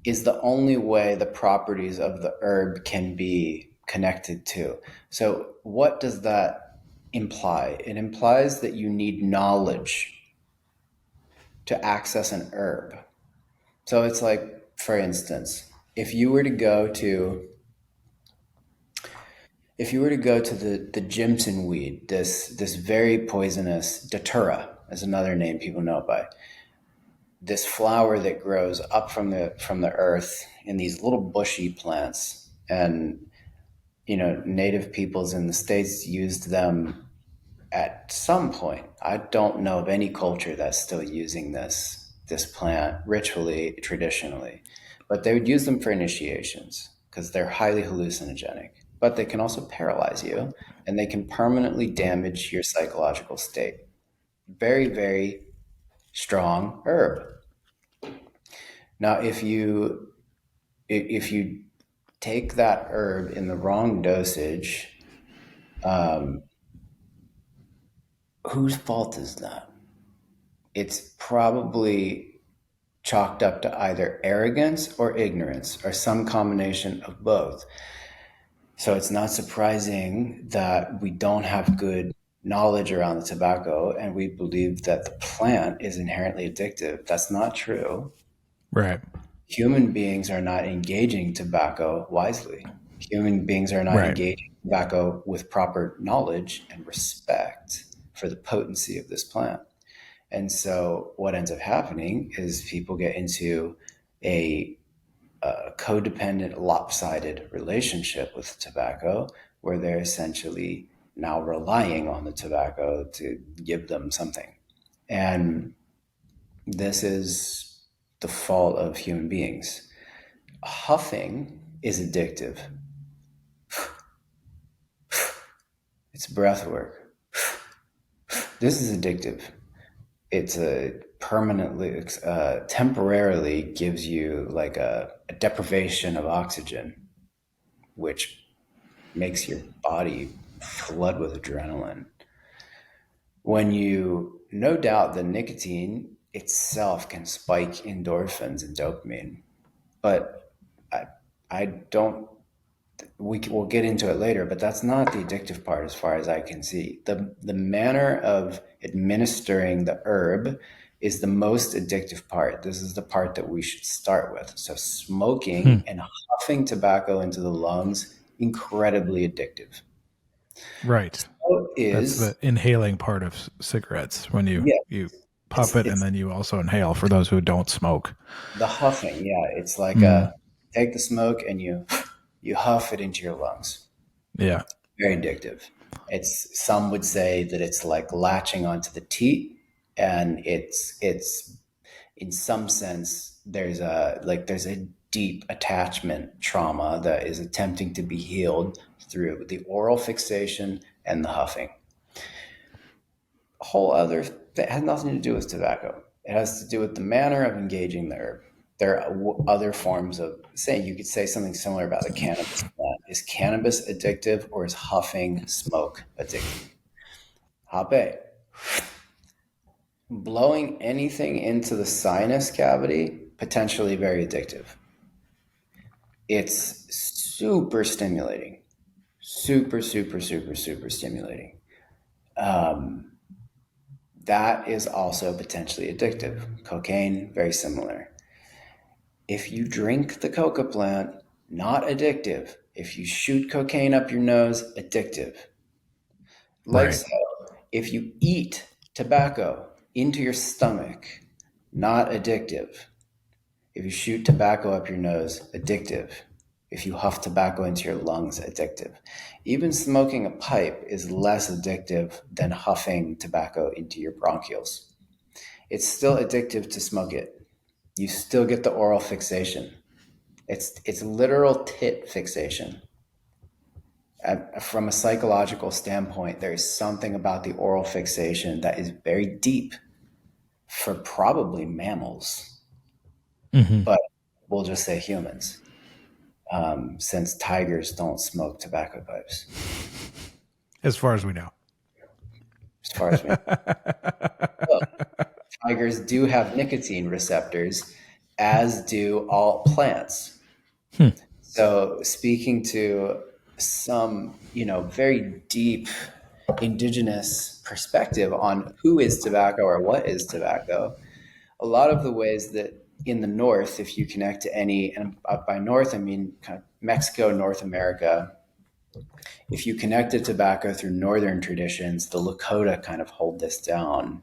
is the only way the properties of the herb can be connected to. So what does that imply? It implies that you need knowledge to access an herb. So it's like, for instance, if you were to go to the Jimson weed, this very poisonous datura is another name people know it by. This flower that grows up from the earth in these little bushy plants, and native peoples in the States used them at some point. I don't know of any culture that's still using this plant ritually, traditionally, but they would use them for initiations because they're highly hallucinogenic. But they can also paralyze you, and they can permanently damage your psychological state. Very, very strong herb. Now, if you take that herb in the wrong dosage, um, whose fault is that? It's probably chalked up to either arrogance or ignorance or some combination of both. So it's not surprising that we don't have good knowledge around the tobacco and we believe that the plant is inherently addictive. That's not true. right, Human beings are not engaging tobacco wisely. Human beings are not right, engaging tobacco with proper knowledge and respect for the potency of this plant. And so what ends up happening is people get into a, a codependent, lopsided relationship with tobacco where they're essentially now relying on the tobacco to give them something. And this is the fault of human beings. Huffing is addictive. It's breath work. This is addictive. It's a permanently, temporarily gives you like a deprivation of oxygen, which makes your body flood with adrenaline. When you, no doubt, the nicotine itself can spike endorphins and dopamine, but I, I don't we'll get into it later, but that's not the addictive part as far as I can see. The manner of administering the herb is the most addictive part. This is the part that we should start with. So Hmm. smoking and huffing tobacco into the lungs, incredibly addictive. Right. So That's the is, inhaling part of cigarettes when yeah, you puff it's it and then you also inhale for those who don't smoke. the huffing. Yeah, it's like Mm. take the smoke and you huff it into your lungs. Yeah. Very addictive. It's, some would say that it's like latching onto the teat, and it's in some sense there's a deep attachment trauma that is attempting to be healed through the oral fixation and the huffing. A whole other that has nothing to do with tobacco. It has to do with the manner of engaging the herb. There are other forms of saying, you could say something similar about the cannabis plant. Is cannabis addictive, or is huffing smoke addictive? Hape. Blowing anything into the sinus cavity, potentially very addictive. It's super stimulating. Super, super, super, super stimulating. That is also potentially addictive. Cocaine, very similar. If you drink the coca plant, not addictive. If you shoot cocaine up your nose, addictive. Like Right. so, if you eat tobacco into your stomach, not addictive. If you shoot tobacco up your nose, addictive. If you huff tobacco into your lungs, addictive. Even smoking a pipe is less addictive than huffing tobacco into your bronchioles. It's still addictive to smoke it. You still get the oral fixation. It's literal tit fixation. From a psychological standpoint, there is something about the oral fixation that is very deep for probably mammals, Hmm. but we'll just say humans, since tigers don't smoke tobacco pipes, As far as we know. as far as we know. Well, tigers do have nicotine receptors, as do all plants. Hmm. So, speaking to some, very deep indigenous perspective on who is tobacco or what is tobacco, a lot of the ways that in the north, if you connect to any, and by north I mean kind of Mexico, North America, if you connect to tobacco through northern traditions, the Lakota kind of hold this down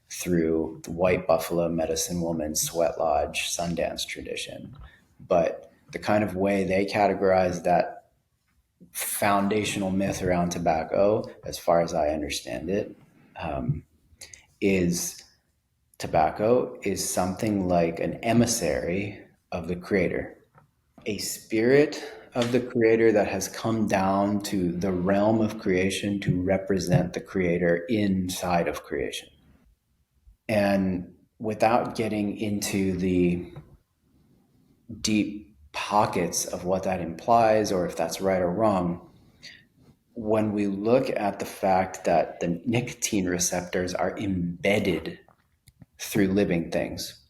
through the white buffalo medicine woman sweat lodge Sundance tradition. But the kind of way they categorize that foundational myth around tobacco, as far as I understand it, is tobacco is something like an emissary of the creator, a spirit of the creator that has come down to the realm of creation to represent the creator inside of creation. And without getting into the deep pockets of what that implies or if that's right or wrong, when we look at the fact that the nicotine receptors are embedded through living things,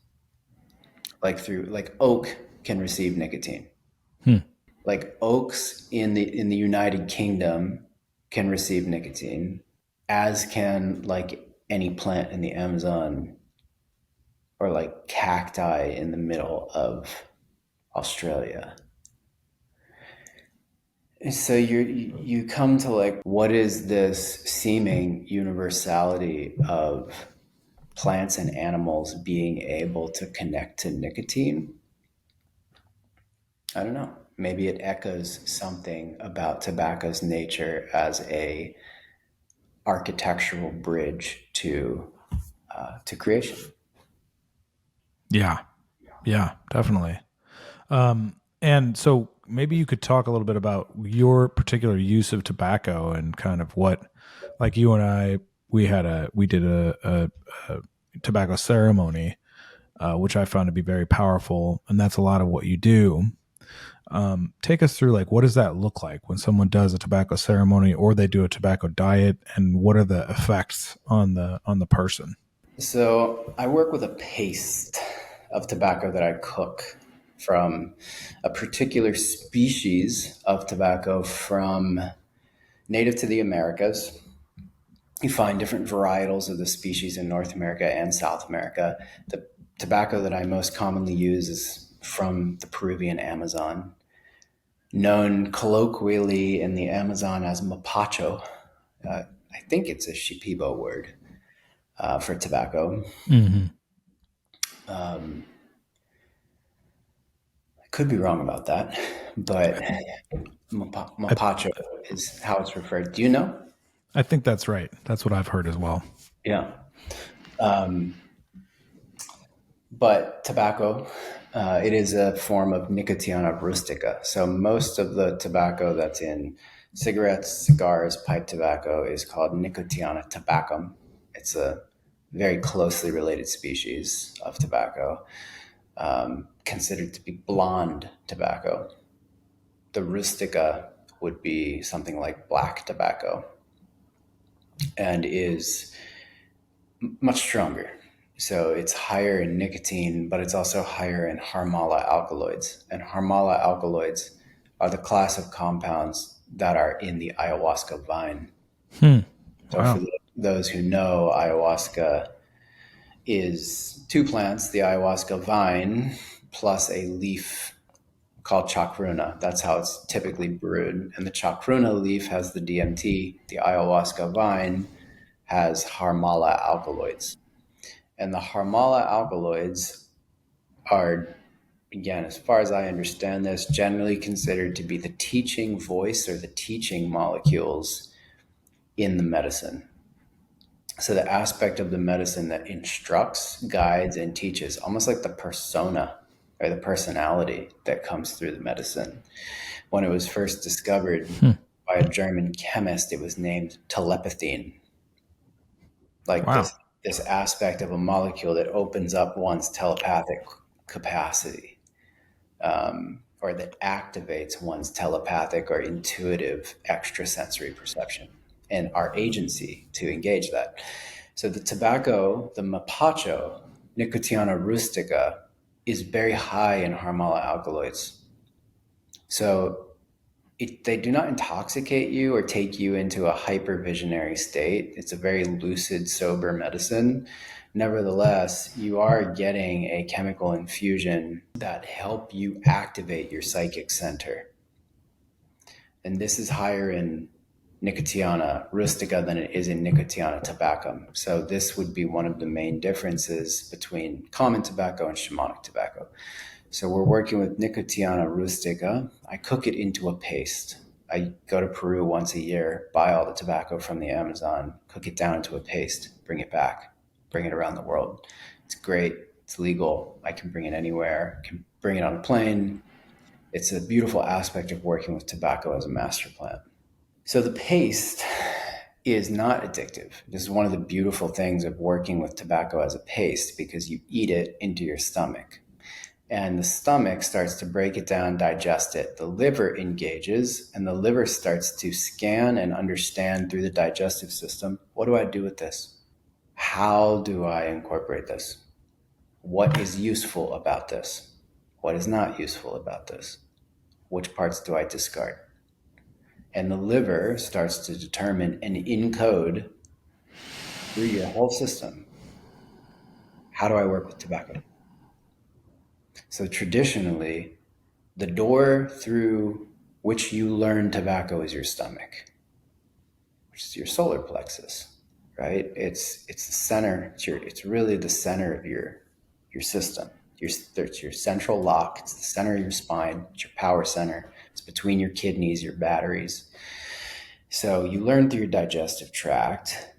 like oak can receive nicotine. Hmm. Like oaks in the United Kingdom can receive nicotine, as can like any plant in the Amazon or like cacti in the middle of Australia. So you come to like, what is this seeming universality of plants and animals being able to connect to nicotine? I don't know. Maybe it echoes something about tobacco's nature as a architectural bridge to creation. Yeah. Yeah, definitely. And so maybe you could talk a little bit about your particular use of tobacco and kind of what, like you and I, we did a tobacco ceremony, which I found to be very powerful, and that's a lot of what you do. Take us through like what does that look like when someone does a tobacco ceremony or they do a tobacco diet, and what are the effects on the person? So I work with a paste of tobacco that I cook from a particular species of tobacco from native to the Americas. You find different varietals of the species in North America and South America. The tobacco that I most commonly use is from the Peruvian Amazon, known colloquially in the Amazon as mapacho. I think it's a Shipibo word for tobacco. Hmm. I could be wrong about that, but I, mapacho is how it's referred. Do you know? I think that's right. That's what I've heard as well. Yeah. But tobacco, it is a form of Nicotiana rustica. So most of the tobacco that's in cigarettes, cigars, pipe tobacco is called Nicotiana tabacum. It's a very closely related species of tobacco, considered to be blonde tobacco. The rustica would be something like black tobacco and is much stronger. So it's higher in nicotine, but it's also higher in harmala alkaloids. And harmala alkaloids are the class of compounds that are in the ayahuasca vine. Hmm. So for Wow. those who know, ayahuasca is two plants, the ayahuasca vine plus a leaf called chacruna. That's how it's typically brewed. And the chacruna leaf has the DMT. The ayahuasca vine has harmala alkaloids. And the harmala alkaloids are, again, as far as I understand this, generally considered to be the teaching voice or the teaching molecules in the medicine. So the aspect of the medicine that instructs, guides, and teaches, almost like the persona or the personality that comes through the medicine. When it was first discovered Hmm. by a German chemist, it was named telepathine, like Wow. this aspect of a molecule that opens up one's telepathic capacity, or that activates one's telepathic or intuitive extrasensory perception and our agency to engage that. So the tobacco, the mapacho, Nicotiana rustica, is very high in harmala alkaloids. So they do not intoxicate you or take you into a hypervisionary state. It's a very lucid, sober medicine. Nevertheless, you are getting a chemical infusion that help you activate your psychic center. And this is higher in Nicotiana rustica than it is in Nicotiana tabacum. So this would be one of the main differences between common tobacco and shamanic tobacco. So we're working with Nicotiana rustica. I cook it into a paste. I go to Peru once a year, buy all the tobacco from the Amazon, cook it down into a paste, bring it back, bring it around the world. It's great. It's legal. I can bring it anywhere. I can bring it on a plane. It's a beautiful aspect of working with tobacco as a master plant. So the paste is not addictive. This is one of the beautiful things of working with tobacco as a paste because you eat it into your stomach and the stomach starts to break it down, digest it. The liver engages and the liver starts to scan and understand through the digestive system. What do I do with this? How do I incorporate this? What is useful about this? What is not useful about this? Which parts do I discard? And the liver starts to determine and encode through your whole system. How do I work with tobacco? So traditionally, the door through which you learn tobacco is your stomach, which is your solar plexus, right? It's the center. It's really the center of your system. It's your central lock. It's the center of your spine. It's your power center. It's between your kidneys, your batteries. So you learn through your digestive tract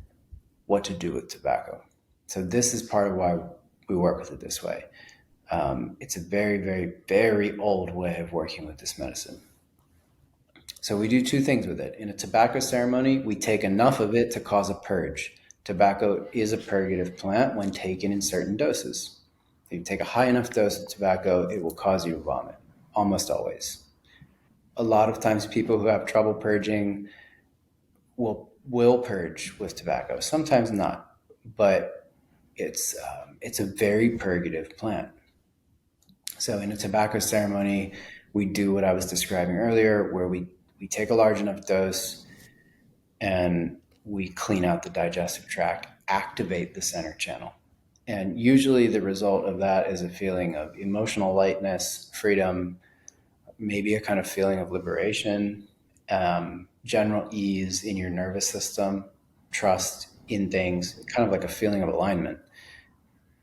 what to do with tobacco. So this is part of why we work with it this way. It's a very, very, very old way of working with this medicine. So we do two things with it. In a tobacco ceremony, we take enough of it to cause a purge. Tobacco is a purgative plant when taken in certain doses. If you take a high enough dose of tobacco, it will cause you to vomit, almost always. A lot of times people who have trouble purging will purge with tobacco, sometimes not, but it's a very purgative plant. So in a tobacco ceremony, we do what I was describing earlier, where we take a large enough dose and we clean out the digestive tract, activate the center channel. And usually the result of that is a feeling of emotional lightness, freedom, maybe a kind of feeling of liberation, general ease in your nervous system, trust in things, kind of like a feeling of alignment,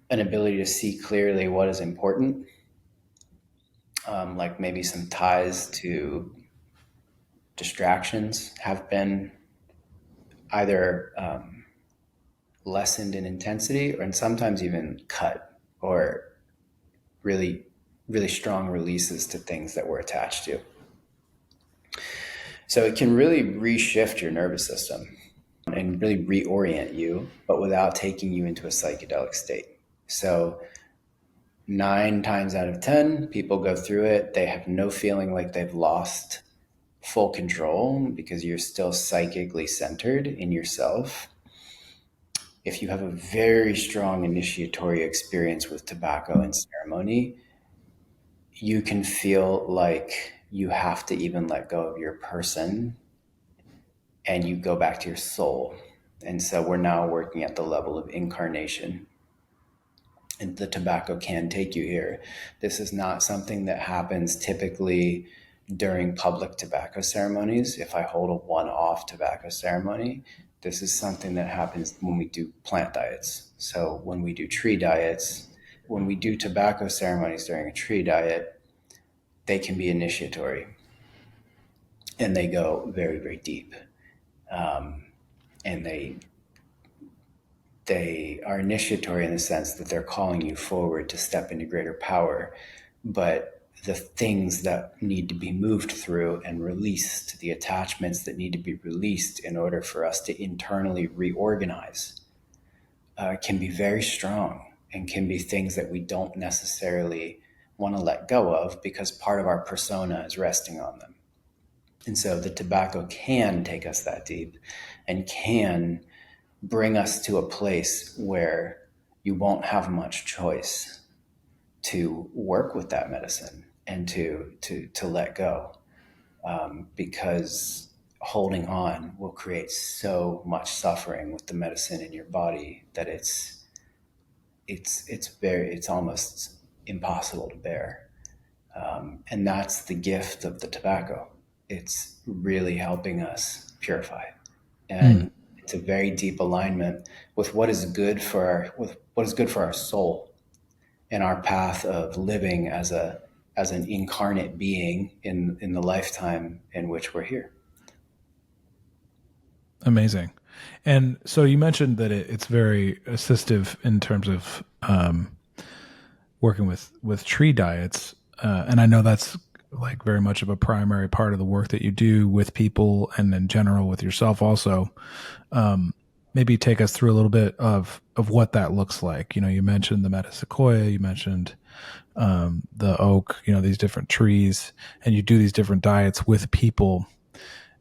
an ability to see clearly what is important, like maybe some ties to distractions have been either lessened in intensity, or and sometimes even cut, or really, really strong releases to things that we're attached to. So it can really reshift your nervous system and really reorient you, but without taking you into a psychedelic state. So 9 times out of 10, people go through it. They have no feeling like they've lost full control because you're still psychically centered in yourself. If you have a very strong initiatory experience with tobacco and ceremony, you can feel like you have to even let go of your person and you go back to your soul. And so we're now working at the level of incarnation. And the tobacco can take you here. This is not something that happens typically during public tobacco ceremonies. If I hold a one-off tobacco ceremony, this is something that happens when we do plant diets. So when we do tree diets, when we do tobacco ceremonies during a tree diet, they can be initiatory and they go very, very deep. And they are initiatory in the sense that they're calling you forward to step into greater power. But the things that need to be moved through and released, the attachments that need to be released in order for us to internally reorganize, can be very strong and can be things that we don't necessarily want to let go of because part of our persona is resting on them. And so the tobacco can take us that deep and can bring us to a place where you won't have much choice to work with that medicine and to let go, because holding on will create so much suffering with the medicine in your body that it's almost impossible to bear. And that's the gift of the tobacco. It's really helping us purify, and it's a very deep alignment with what is good for our soul and our path of living as an incarnate being in the lifetime in which we're here. Amazing. And so you mentioned that it's very assistive in terms of working with tree diets, and I know that's like very much of a primary part of the work that you do with people and in general with yourself also. Maybe take us through a little bit of what that looks like. You know, you mentioned the metasequoia, you mentioned the oak, you know, these different trees, and you do these different diets with people.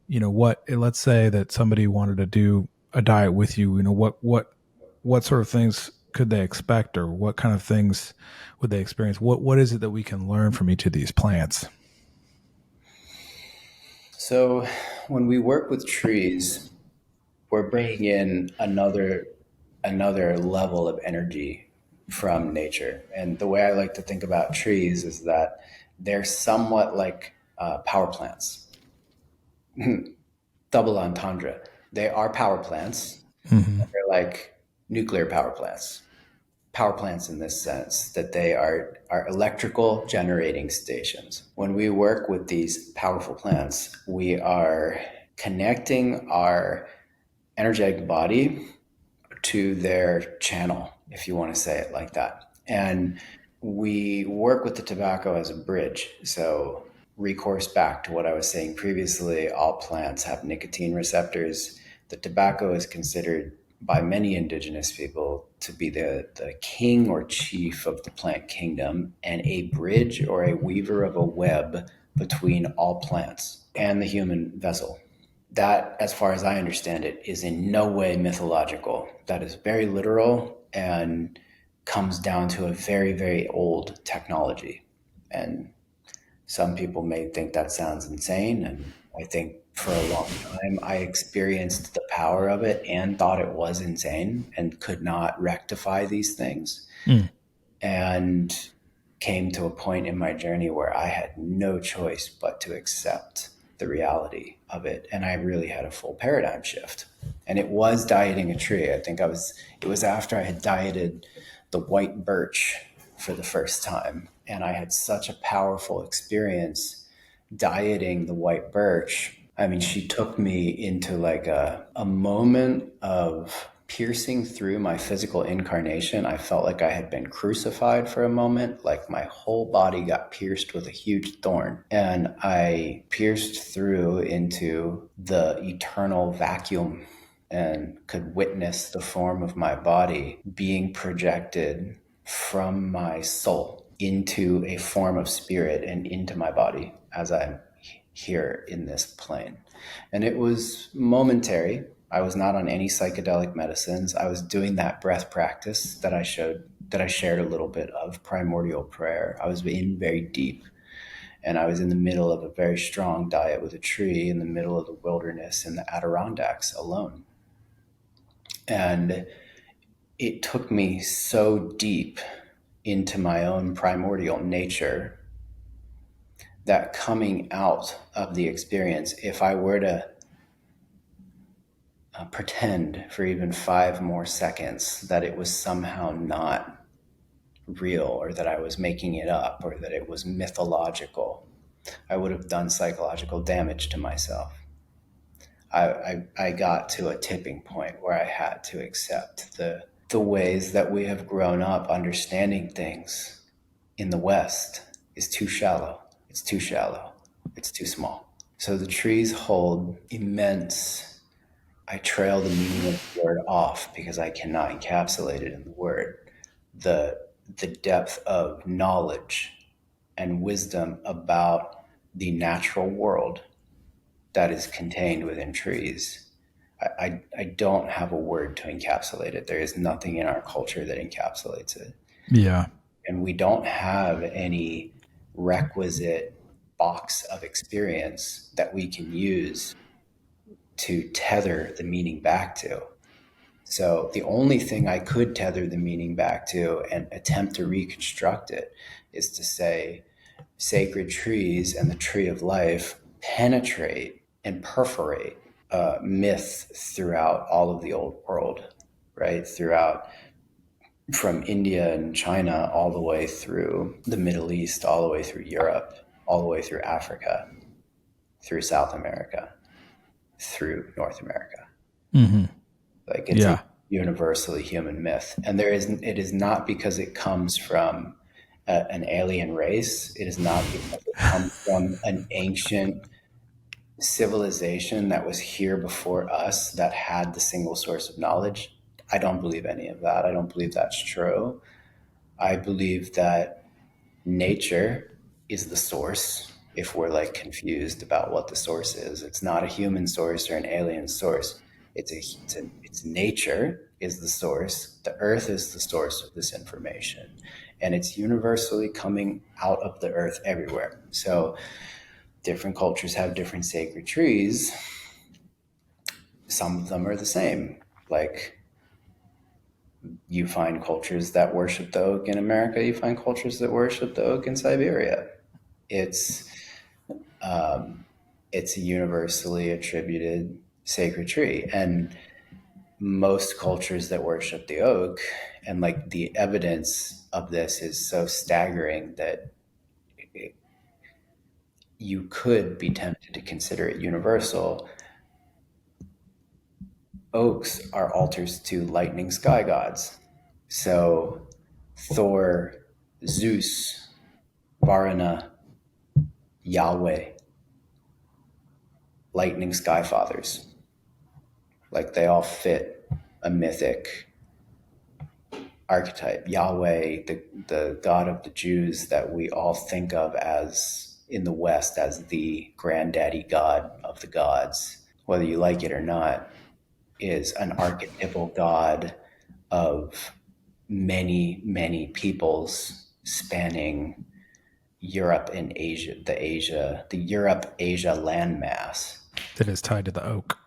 You know, let's say that somebody wanted to do a diet with you, you know, what sort of things could they expect, or what kind of things would they experience? What is it that we can learn from each of these plants? So when we work with trees, we're bringing in another level of energy from nature. And the way I like to think about trees is that they're somewhat like power plants. Double entendre. They are power plants. Mm-hmm. They're like nuclear power plants in this sense that they are electrical generating stations. When we work with these powerful plants, we are connecting our energetic body to their channel, if you want to say it like that. And we work with the tobacco as a bridge. So recourse back to what I was saying previously, all plants have nicotine receptors. The tobacco is considered by many indigenous people to be the king or chief of the plant kingdom and a bridge or a weaver of a web between all plants and the human vessel. That, as far as I understand it, is in no way mythological. That is very literal and comes down to a very, very old technology. And some people may think that sounds insane, and I think for a long time. I experienced the power of it and thought it was insane and could not rectify these things. Mm. And came to a point in my journey where I had no choice but to accept the reality of it. And I really had a full paradigm shift. And it was dieting a tree. It was after I had dieted the white birch for the first time. And I had such a powerful experience dieting the white birch. I mean, she took me into like a moment of piercing through my physical incarnation. I felt like I had been crucified for a moment, like my whole body got pierced with a huge thorn. And I pierced through into the eternal vacuum and could witness the form of my body being projected from my soul into a form of spirit and into my body as I'm here in this plane. And it was momentary. I was not on any psychedelic medicines. I was doing that breath practice that I shared a little bit of, primordial prayer. I was in very deep, and I was in the middle of a very strong diet with a tree in the middle of the wilderness in the Adirondacks alone. And it took me so deep into my own primordial nature that coming out of the experience, if I were to pretend for even 5 more seconds that it was somehow not real, or that I was making it up, or that it was mythological, I would have done psychological damage to myself. I got to a tipping point where I had to accept the ways that we have grown up understanding things in the West is too shallow. It's too shallow. It's too small. So the trees hold immense. I trail the meaning of the word off because I cannot encapsulate it in the word. The depth of knowledge and wisdom about the natural world that is contained within trees. I don't have a word to encapsulate it. There is nothing in our culture that encapsulates it. Yeah. And we don't have any requisite box of experience that we can use to tether the meaning back to. So the only thing I could tether the meaning back to and attempt to reconstruct it is to say sacred trees and the tree of life penetrate and perforate myth throughout all of the old world, right? Throughout, from India and China all the way through the Middle East, all the way through Europe, all the way through Africa, through South America, through North America. Mm-hmm. Like it's a Yeah. universally human myth. And it is not because it comes from an alien race. It is not because it comes from an ancient civilization that was here before us that had the single source of knowledge. I don't believe any of that. I don't believe that's true. I believe that nature is the source. If we're like confused about what the source is, it's not a human source or an alien source. It's nature is the source. The earth is the source of this information, and it's universally coming out of the earth everywhere. So different cultures have different sacred trees. Some of them are the same. Like you find cultures that worship the oak in America, you find cultures that worship the oak in Siberia. It's it's a universally attributed sacred tree, and most cultures that worship the oak, and like the evidence of this is so staggering that it, you could be tempted to consider it universal. Oaks are altars to lightning sky gods. So Thor, Zeus, Varuna, Yahweh, lightning sky fathers. Like they all fit a mythic archetype. Yahweh, the God of the Jews that we all think of as in the West as the granddaddy God of the gods, whether you like it or not, is an archetypal God of many, many peoples spanning Europe and Asia, the Europe-Asia landmass. That is tied to the oak.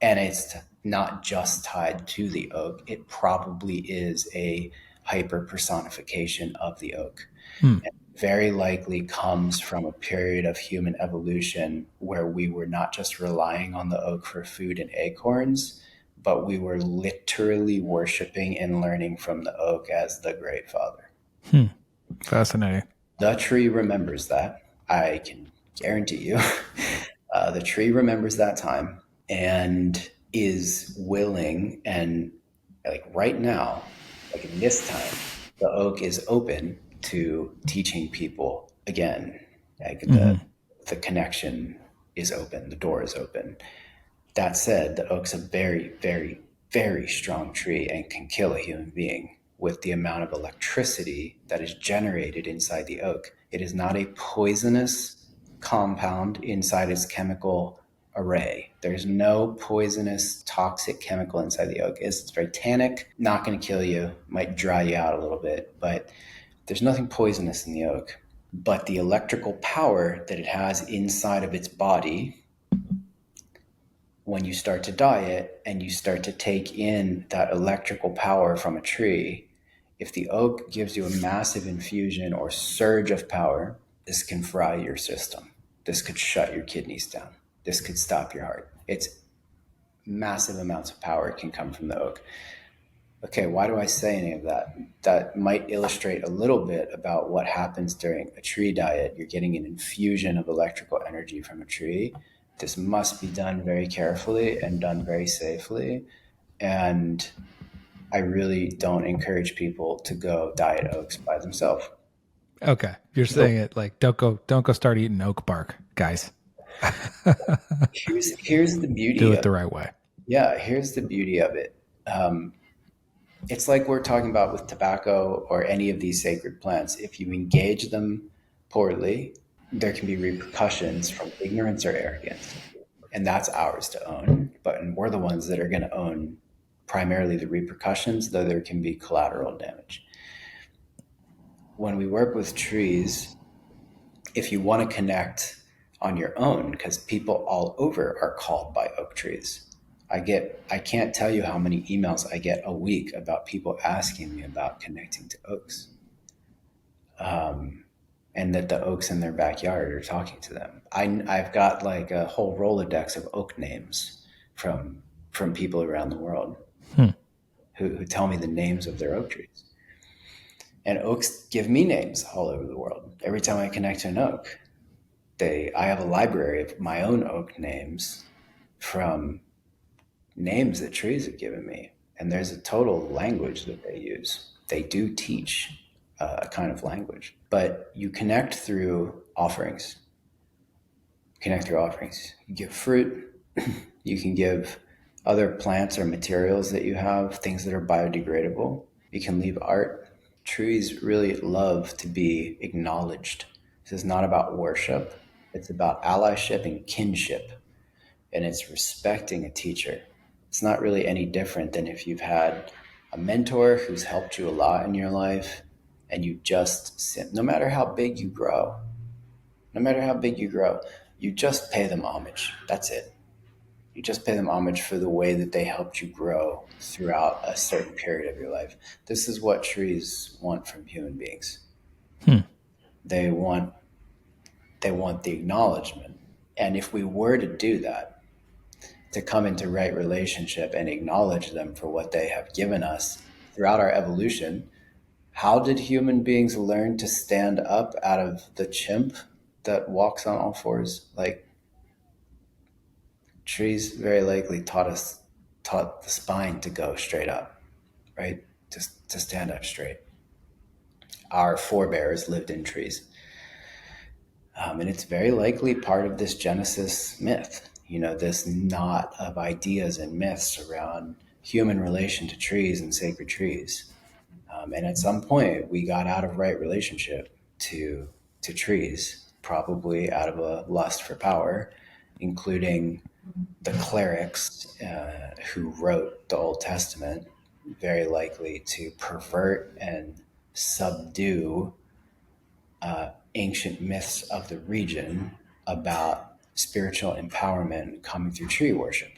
And it's not just tied to the oak, it probably is a hyper personification of the oak. Hmm. And very likely comes from a period of human evolution where we were not just relying on the oak for food and acorns, but we were literally worshiping and learning from the oak as the great father. Hmm. Fascinating. The tree remembers that. I can guarantee you. The tree remembers that time and is willing, and like right now, like in this time, the oak is open to teaching people again. Like Mm-hmm. the connection is open, the door is open. That said, the oak's a very, very, very strong tree and can kill a human being with the amount of electricity that is generated inside the oak. It is not a poisonous compound inside its chemical array. There's no poisonous, toxic chemical inside the oak. It's very tannic, not going to kill you, might dry you out a little bit, but there's nothing poisonous in the oak. But the electrical power that it has inside of its body, when you start to diet and you start to take in that electrical power from a tree, if the oak gives you a massive infusion or surge of power, this can fry your system. This could shut your kidneys down. This could stop your heart. It's massive amounts of power can come from the oak. Okay, why do I say any of that? That might illustrate a little bit about what happens during a tree diet. You're getting an infusion of electrical energy from a tree. This must be done very carefully and done very safely. And I really don't encourage people to go diet oaks by themselves. Okay, you're So saying it like don't go start eating oak bark, guys. here's the Do beauty it of the right way. yeah, here's the beauty of it. It's like we're talking about with tobacco or any of these sacred plants. If you engage them poorly, there can be repercussions from ignorance or arrogance. And that's ours to own. But we're the ones that are going to own primarily the repercussions, though there can be collateral damage. When we work with trees, if you want to connect on your own, because people all over are called by oak trees. I can't tell you how many emails I get a week about people asking me about connecting to oaks, and that the oaks in their backyard are talking to them. I've got like a whole Rolodex of oak names from people around the world Hmm. who tell me the names of their oak trees. And oaks give me names all over the world. Every time I connect to an oak, I have a library of my own oak names from names that trees have given me. And there's a total language that they use. They do teach a kind of language, but you connect through offerings. Connect through offerings. You give fruit. You can give other plants or materials that you have, things that are biodegradable. You can leave art. Trees really love to be acknowledged. This is not about worship. It's about allyship and kinship, and it's respecting a teacher. It's not really any different than if you've had a mentor who's helped you a lot in your life and you just, no matter how big you grow, no matter how big you grow, you just pay them homage. That's it. You just pay them homage for the way that they helped you grow throughout a certain period of your life. This is what trees want from human beings. Hmm. They want the acknowledgement. And if we were to do that, to come into right relationship and acknowledge them for what they have given us throughout our evolution, how did human beings learn to stand up out of the chimp that walks on all fours? Like, trees very likely taught the spine to go straight up, right? Just to stand up straight. Our forebears lived in trees. And it's very likely part of this Genesis myth, this knot of ideas and myths around human relation to trees and sacred trees. And at some point, we got out of right relationship to trees, probably out of a lust for power, including the clerics who wrote the Old Testament, very likely to pervert and subdue ancient myths of the region about spiritual empowerment coming through tree worship.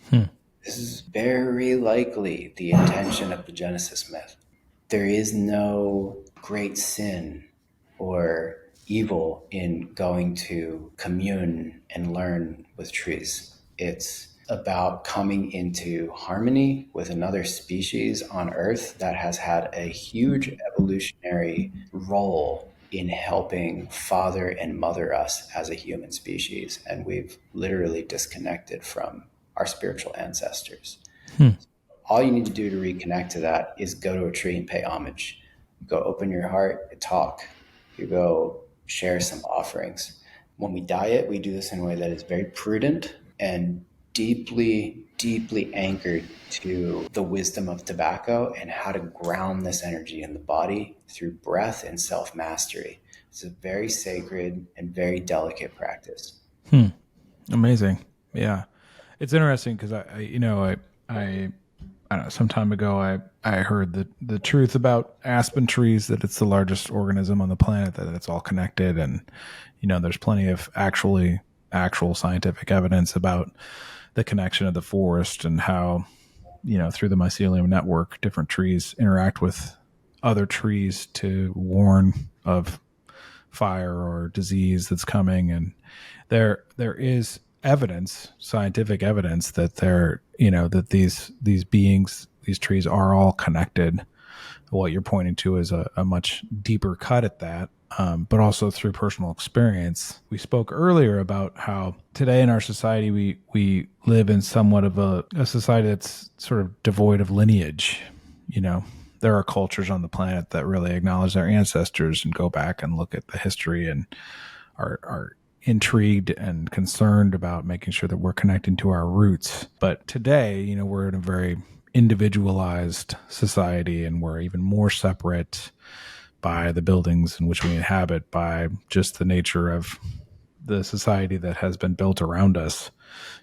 Hmm. This is very likely the intention of the Genesis myth. There is no great sin or evil in going to commune and learn with trees. It's about coming into harmony with another species on Earth that has had a huge evolutionary role in helping father and mother us as a human species. And we've literally disconnected from our spiritual ancestors. Hmm. All you need to do to reconnect to that is go to a tree and pay homage. Go open your heart and talk. You go share some offerings. When we diet, we do this in a way that is very prudent and deeply, deeply anchored to the wisdom of tobacco and how to ground this energy in the body through breath and self mastery. It's a very sacred and very delicate practice. Hmm. Amazing. Yeah. It's interesting because I don't know, some time ago, I heard the truth about aspen trees, that it's the largest organism on the planet, that it's all connected. And, there's plenty of actual scientific evidence about the connection of the forest and how, through the mycelium network, different trees interact with other trees to warn of fire or disease that's coming. And there is evidence, scientific evidence, that that these beings, these trees, are all connected. What you're pointing to is a much deeper cut at that, but also through personal experience. We spoke earlier about how today in our society we live in somewhat of a society that's sort of devoid of lineage. There are cultures on the planet that really acknowledge their ancestors and go back and look at the history and are intrigued and concerned about making sure that we're connecting to our roots. But today, we're in a very individualized society, and we're even more separate by the buildings in which we inhabit, by just the nature of the society that has been built around us,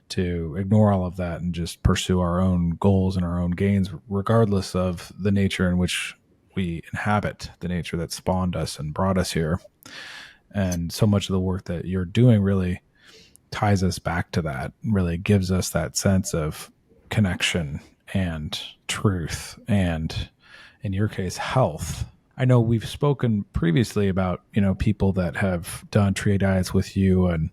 to ignore all of that and just pursue our own goals and our own gains, regardless of the nature in which we inhabit, the nature that spawned us and brought us here. And so much of the work that you're doing really ties us back to that, really gives us that sense of connection and truth, and in your case, health. I know we've spoken previously about, people that have done tree diets with you, and,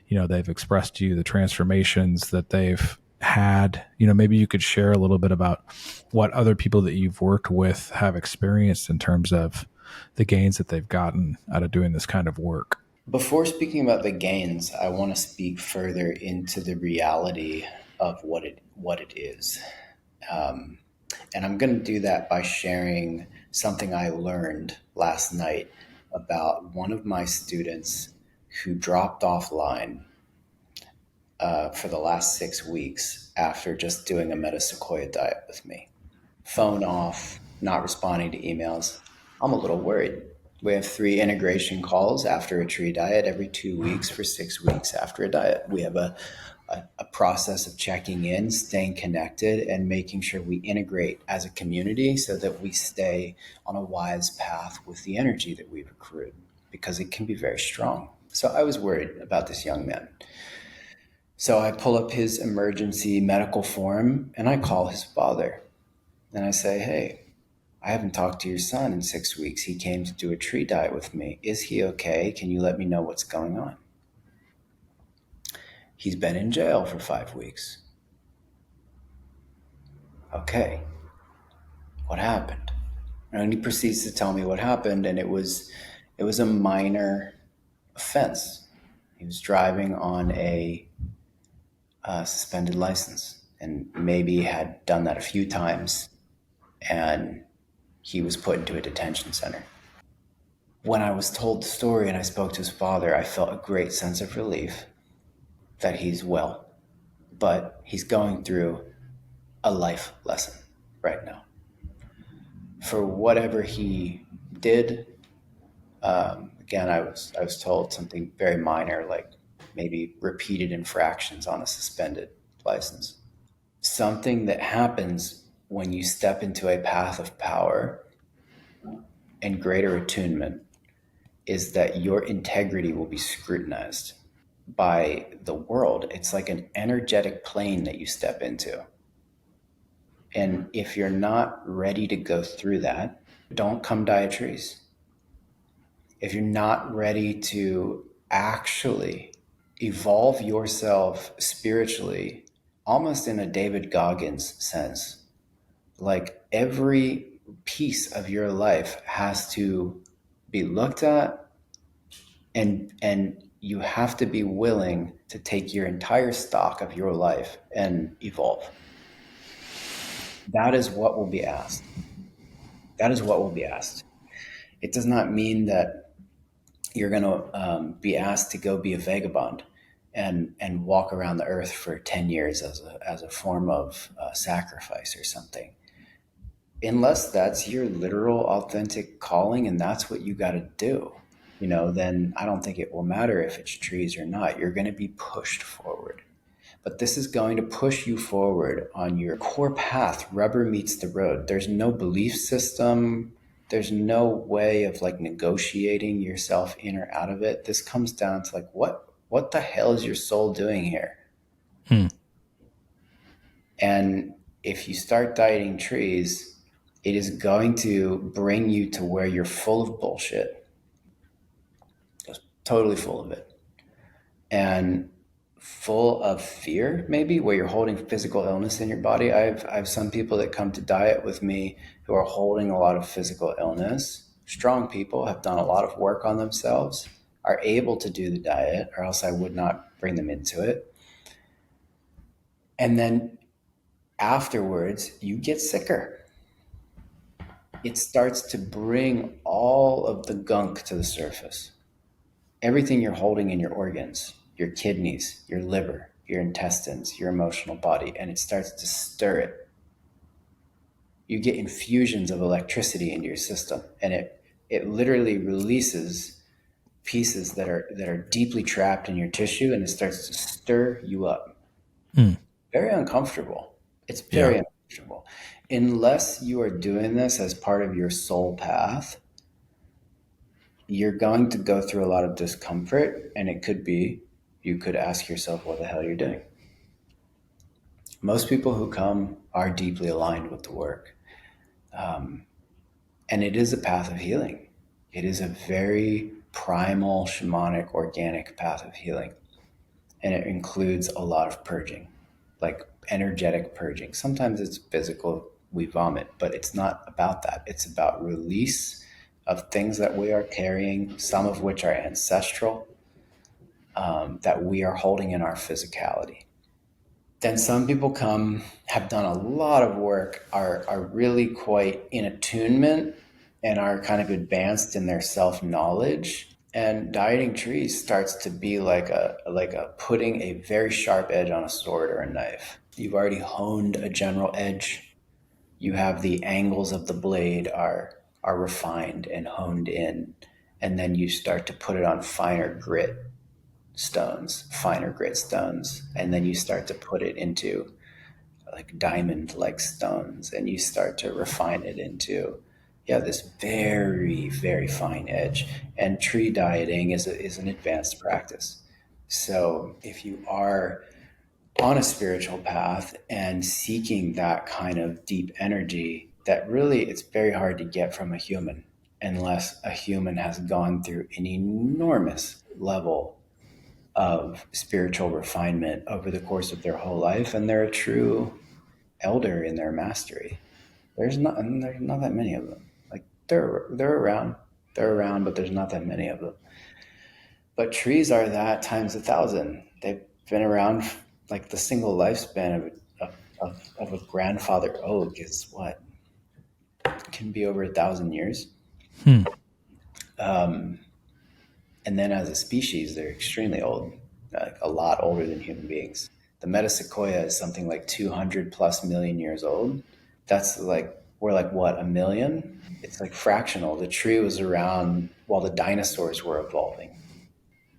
they've expressed to you the transformations that they've had. Maybe you could share a little bit about what other people that you've worked with have experienced in terms of the gains that they've gotten out of doing this kind of work. Before speaking about the gains, I want to speak further into the reality of what it is. And I'm going to do that by sharing something I learned last night about one of my students who dropped offline for the last 6 weeks after just doing a metasequoia diet with me. Phone off, not responding to emails. I'm a little worried. We have 3 integration calls after a tree diet every 2 weeks for 6 weeks after a diet. We have a process of checking in, staying connected, and making sure we integrate as a community so that we stay on a wise path with the energy that we've accrued, because it can be very strong. So I was worried about this young man. So I pull up his emergency medical form and I call his father. And I say, hey, I haven't talked to your son in 6 weeks. He came to do a tree diet with me. Is he okay? Can you let me know what's going on? He's been in jail for 5 weeks. Okay, what happened? And he proceeds to tell me what happened, and it was a minor offense. He was driving on a suspended license, and maybe had done that a few times, and he was put into a detention center. When I was told the story and I spoke to his father, I felt a great sense of relief that he's well, but he's going through a life lesson right now. For whatever he did, again, I was told something very minor, like maybe repeated infractions on a suspended license. Something that happens when you step into a path of power and greater attunement is that your integrity will be scrutinized. by the world. It's like an energetic plane that you step into. And if you're not ready to go through that, don't come die of trees. If you're not ready to actually evolve yourself spiritually, almost in a David Goggins sense, like every piece of your life has to be looked at, and you have to be willing to take your entire stock of your life and evolve. That is what will be asked. That is what will be asked. It does not mean that you're going to be asked to go be a vagabond and walk around the earth for 10 years as a form of sacrifice or something. Unless that's your literal authentic calling and that's what you got to do, then I don't think it will matter if it's trees or not. You're going to be pushed forward. But this is going to push you forward on your core path. Rubber meets the road. There's no belief system. There's no way of like negotiating yourself in or out of it. This comes down to like, what the hell is your soul doing here? Hmm. And if you start dieting trees, it is going to bring you to where you're full of bullshit, just totally full of it, and full of fear, maybe, where you're holding physical illness in your body. I have some people that come to diet with me who are holding a lot of physical illness. Strong people have done a lot of work on themselves, are able to do the diet, or else I would not bring them into it. And then afterwards, you get sicker. It starts to bring all of the gunk to the surface. Everything you're holding in your organs, your kidneys, your liver, your intestines, your emotional body, and it starts to stir it. You get infusions of electricity into your system, and it literally releases pieces that are deeply trapped in your tissue, and it starts to stir you up. Hmm. Very uncomfortable. It's Yeah. very uncomfortable. Unless you are doing this as part of your soul path, you're going to go through a lot of discomfort, and it could be you could ask yourself what the hell you're doing. Most people who come are deeply aligned with the work. And it is a path of healing. It is a very primal, shamanic, organic path of healing. And it includes a lot of purging, like energetic purging. Sometimes it's physical, we vomit, but it's not about that. It's about release of things that we are carrying, some of which are ancestral, that we are holding in our physicality. Then some people come, have done a lot of work, are really quite in attunement and are kind of advanced in their self-knowledge. And dieting trees starts to be like a putting a very sharp edge on a sword or a knife. You've already honed a general edge. You have the angles of the blade are refined and honed in. And then you start to put it on finer grit stones, and then you start to put it into like diamond like stones, and you start to refine it into this very, very fine edge. And tree dieting is an advanced practice. So if you are on a spiritual path and seeking that kind of deep energy, that really it's very hard to get from a human unless a human has gone through an enormous level of spiritual refinement over the course of their whole life, and they're a true elder in their mastery. There's not that many of them. Like they're around, but there's not that many of them. But trees are that times 1,000. They've been around. Like the single lifespan of a grandfather oak is what can be over 1,000 years. Hmm. And then as a species, they're extremely old, like a lot older than human beings. The metasequoia is something like 200 plus million years old. That's like, we're like, what, a million? It's like fractional. The tree was around while the dinosaurs were evolving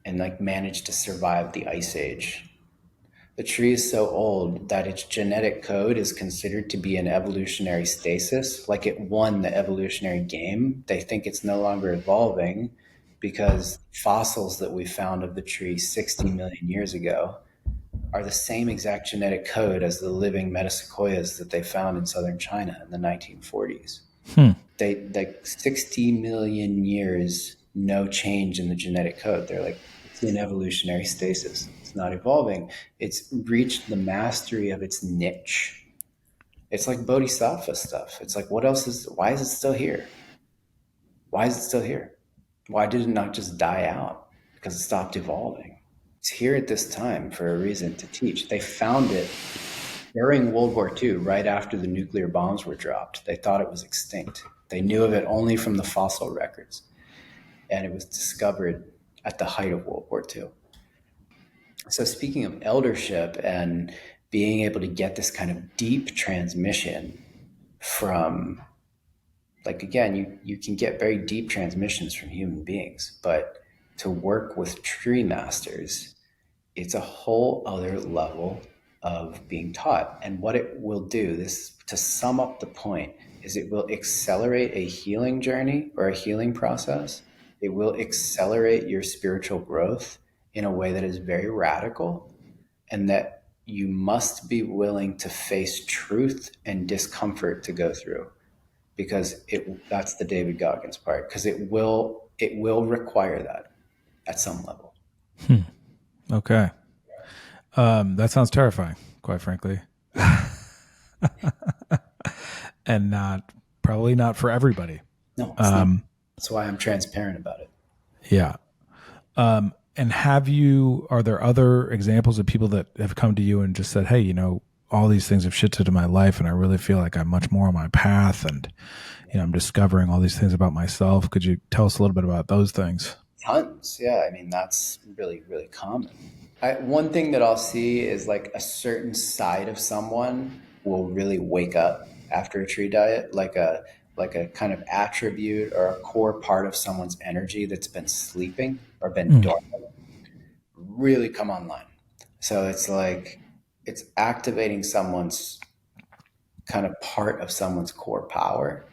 and like managed to survive the ice age. The tree is so old that its genetic code is considered to be in evolutionary stasis, like it won the evolutionary game. They think it's no longer evolving because fossils that we found of the tree 60 million years ago are the same exact genetic code as the living metasequoias that they found in southern China in the 1940s. Hmm. They like 60 million years, no change in the genetic code. They're like, it's in evolutionary stasis. It's not evolving. It's reached the mastery of its niche. It's like bodhisattva stuff. It's like, why is it still here? Why is it still here? Why did it not just die out? Because it stopped evolving. It's here at this time for a reason to teach. They found it during World War II, right after the nuclear bombs were dropped. They thought it was extinct. They knew of it only from the fossil records. And it was discovered at the height of World War II. So, speaking of eldership and being able to get this kind of deep transmission from, like, again, you can get very deep transmissions from human beings, but to work with tree masters, it's a whole other level of being taught. And what it will do, this to sum up the point, is it will accelerate a healing journey or a healing process. It will accelerate your spiritual growth in a way that is very radical, and that you must be willing to face truth and discomfort to go through, because that's the David Goggins part, because it will require that at some level. Okay. That sounds terrifying, quite frankly. And probably not for everybody. No, it's not. That's why I'm transparent about it. Yeah. And are there other examples of people that have come to you and just said, hey, all these things have shifted in my life and I really feel like I'm much more on my path and, I'm discovering all these things about myself. Could you tell us a little bit about those things? Tons. Yeah. I mean, that's really, really common. One thing that I'll see is like a certain side of someone will really wake up after a tree diet, like a kind of attribute or a core part of someone's energy that's been sleeping or been dormant, really come online. So it's like it's activating someone's kind of part of someone's core power,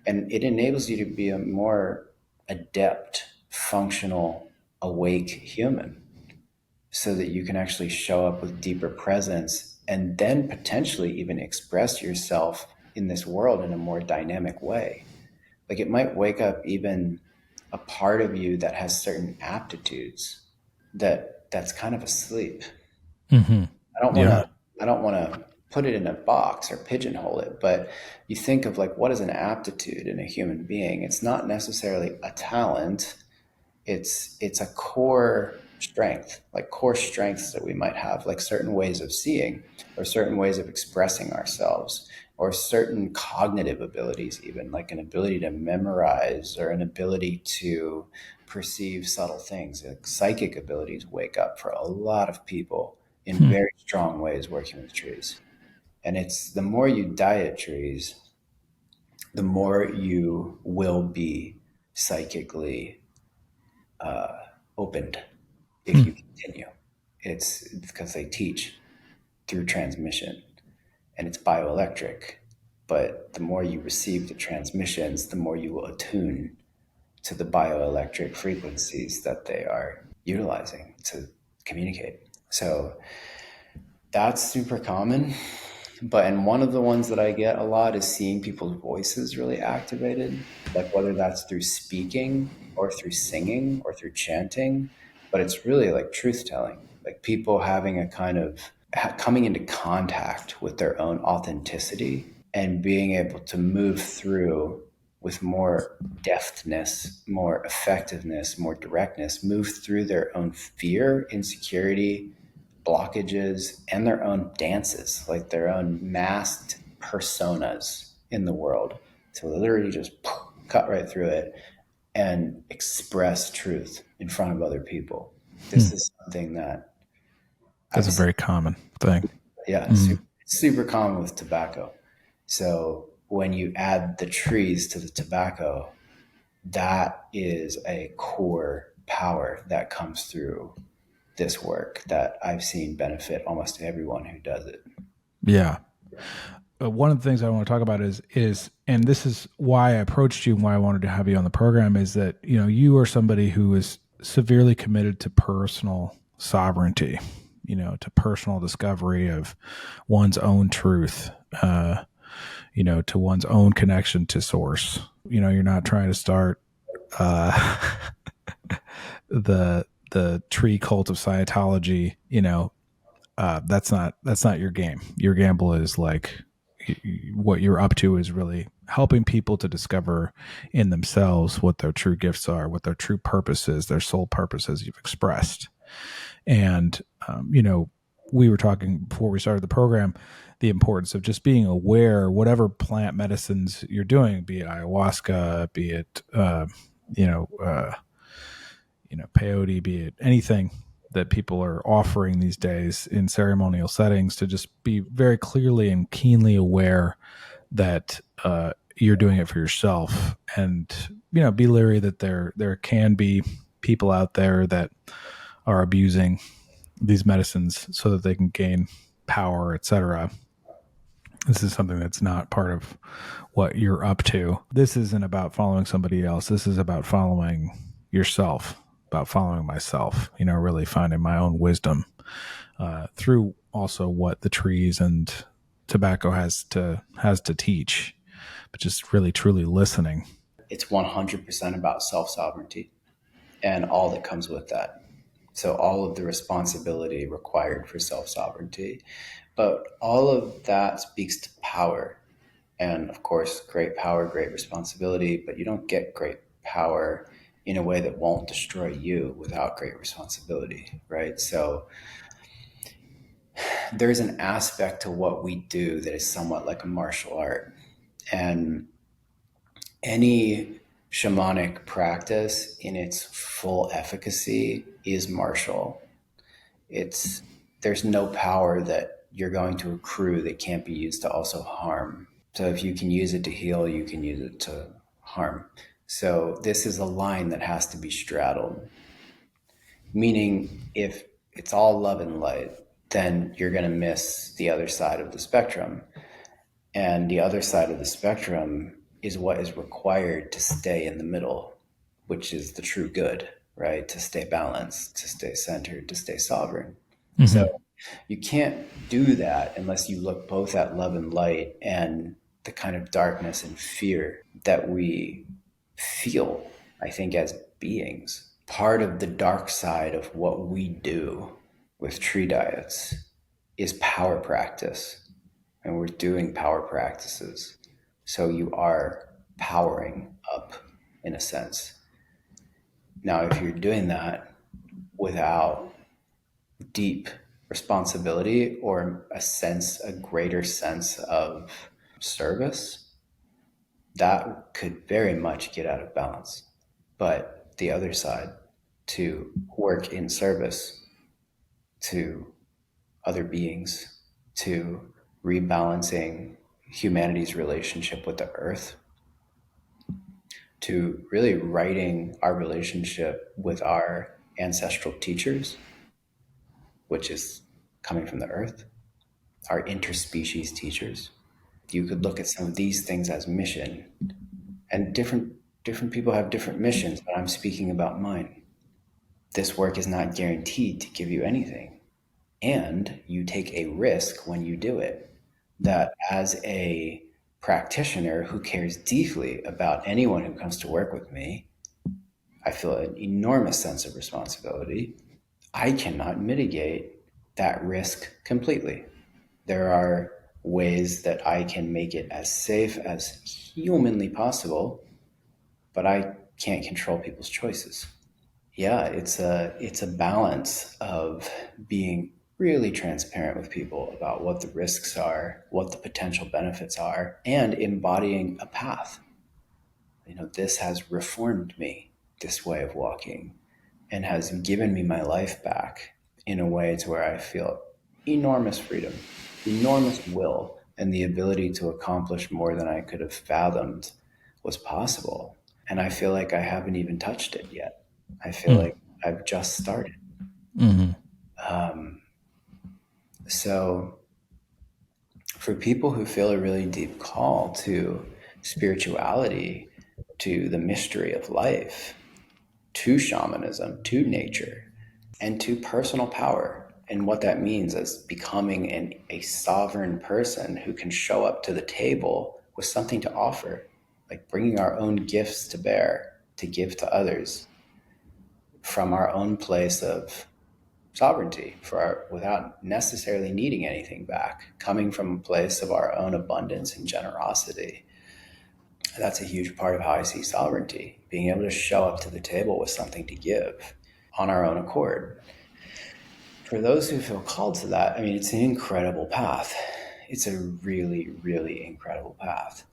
and it enables you to be a more adept, functional, awake human, so that you can actually show up with deeper presence and then potentially even express yourself in this world in a more dynamic way. Like, it might wake up even a part of you that has certain aptitudes that's kind of asleep. Mm-hmm. I don't want Yeah. to I don't want to put it in a box or pigeonhole it, but you think of like, what is an aptitude in a human being? It's not necessarily a talent. It's a core strength, like core strengths that we might have, like certain ways of seeing or certain ways of expressing ourselves, or certain cognitive abilities, even like an ability to memorize or an ability to perceive subtle things. Like psychic abilities wake up for a lot of people in Hmm. very strong ways working with trees. And it's the more you diet trees, the more you will be psychically opened if Hmm. you continue. It's because they teach through transmission, and it's bioelectric. But the more you receive the transmissions, the more you will attune to the bioelectric frequencies that they are utilizing to communicate. So that's super common. But and one of the ones that I get a lot is seeing people's voices really activated, like whether that's through speaking or through singing or through chanting. But it's really like truth telling, like people having a kind of coming into contact with their own authenticity and being able to move through with more deftness, more effectiveness, more directness, move through their own fear, insecurity, blockages, and their own dances, like their own masked personas in the world, to literally just cut right through it and express truth in front of other people. This is something that That's I've a seen. very common thing. Yeah, Mm. super common with tobacco. So when you add the trees to the tobacco, that is a core power that comes through this work that I've seen benefit almost everyone who does it. Yeah. one of the things I want to talk about is, and this is why I approached you and why I wanted to have you on the program, is that, you are somebody who is severely committed to personal sovereignty, to personal discovery of one's own truth, to one's own connection to source. You're not trying to start, the tree cult of Scientology, that's not your game. Your gamble is like, what you're up to is really helping people to discover in themselves what their true gifts are, what their true purpose is, their soul purpose, as you've expressed. And we were talking before we started the program, the importance of just being aware, whatever plant medicines you're doing, be it ayahuasca, be it peyote, be it anything that people are offering these days in ceremonial settings, to just be very clearly and keenly aware that you're doing it for yourself, and be leery that there can be people out there that are abusing these medicines so that they can gain power, etc. This is something that's not part of what you're up to. This isn't about following somebody else. This is about following yourself, about following myself, really finding my own wisdom through also what the trees and tobacco has to teach, but just really truly listening. It's 100% about self-sovereignty and all that comes with that. So all of the responsibility required for self-sovereignty, but all of that speaks to power. And of course, great power, great responsibility, but you don't get great power in a way that won't destroy you without great responsibility, right? So there's an aspect to what we do that is somewhat like a martial art. And any shamanic practice in its full efficacy is martial. There's no power that you're going to accrue that can't be used to also harm. So if you can use it to heal, you can use it to harm. So this is a line that has to be straddled. Meaning, if it's all love and light, then you're going to miss the other side of the spectrum. And the other side of the spectrum is what is required to stay in the middle, which is the true good, right? To stay balanced, to stay centered, to stay sovereign. Mm-hmm. So you can't do that unless you look both at love and light and the kind of darkness and fear that we feel, I think, as beings. Part of the dark side of what we do with tree diets is power practice. And we're doing power practices. So you are powering up in a sense. Now, if you're doing that without deep responsibility or a greater sense of service, that could very much get out of balance. But the other side, to work in service to other beings, to rebalancing humanity's relationship with the earth, to really righting our relationship with our ancestral teachers, which is coming from the earth, our interspecies teachers. You could look at some of these things as mission, and different people have different missions, but I'm speaking about mine. This work is not guaranteed to give you anything, and you take a risk when you do it. That as a practitioner who cares deeply about anyone who comes to work with me, I feel an enormous sense of responsibility. I cannot mitigate that risk completely. There are ways that I can make it as safe as humanly possible, but I can't control people's choices. Yeah, it's a balance of being really transparent with people about what the risks are, what the potential benefits are, and embodying a path. This has reformed me, this way of walking, and has given me my life back in a way to where I feel enormous freedom, enormous will, and the ability to accomplish more than I could have fathomed was possible. And I feel like I haven't even touched it yet. I feel like I've just started. Mm-hmm. So For people who feel a really deep call to spirituality, to the mystery of life, to shamanism, to nature, and to personal power. And what that means is becoming a sovereign person who can show up to the table with something to offer, like bringing our own gifts to bear to give to others from our own place of sovereignty without necessarily needing anything back, coming from a place of our own abundance and generosity. That's a huge part of how I see sovereignty, being able to show up to the table with something to give on our own accord. For those who feel called to that, I mean, it's an incredible path. It's a really, really incredible path.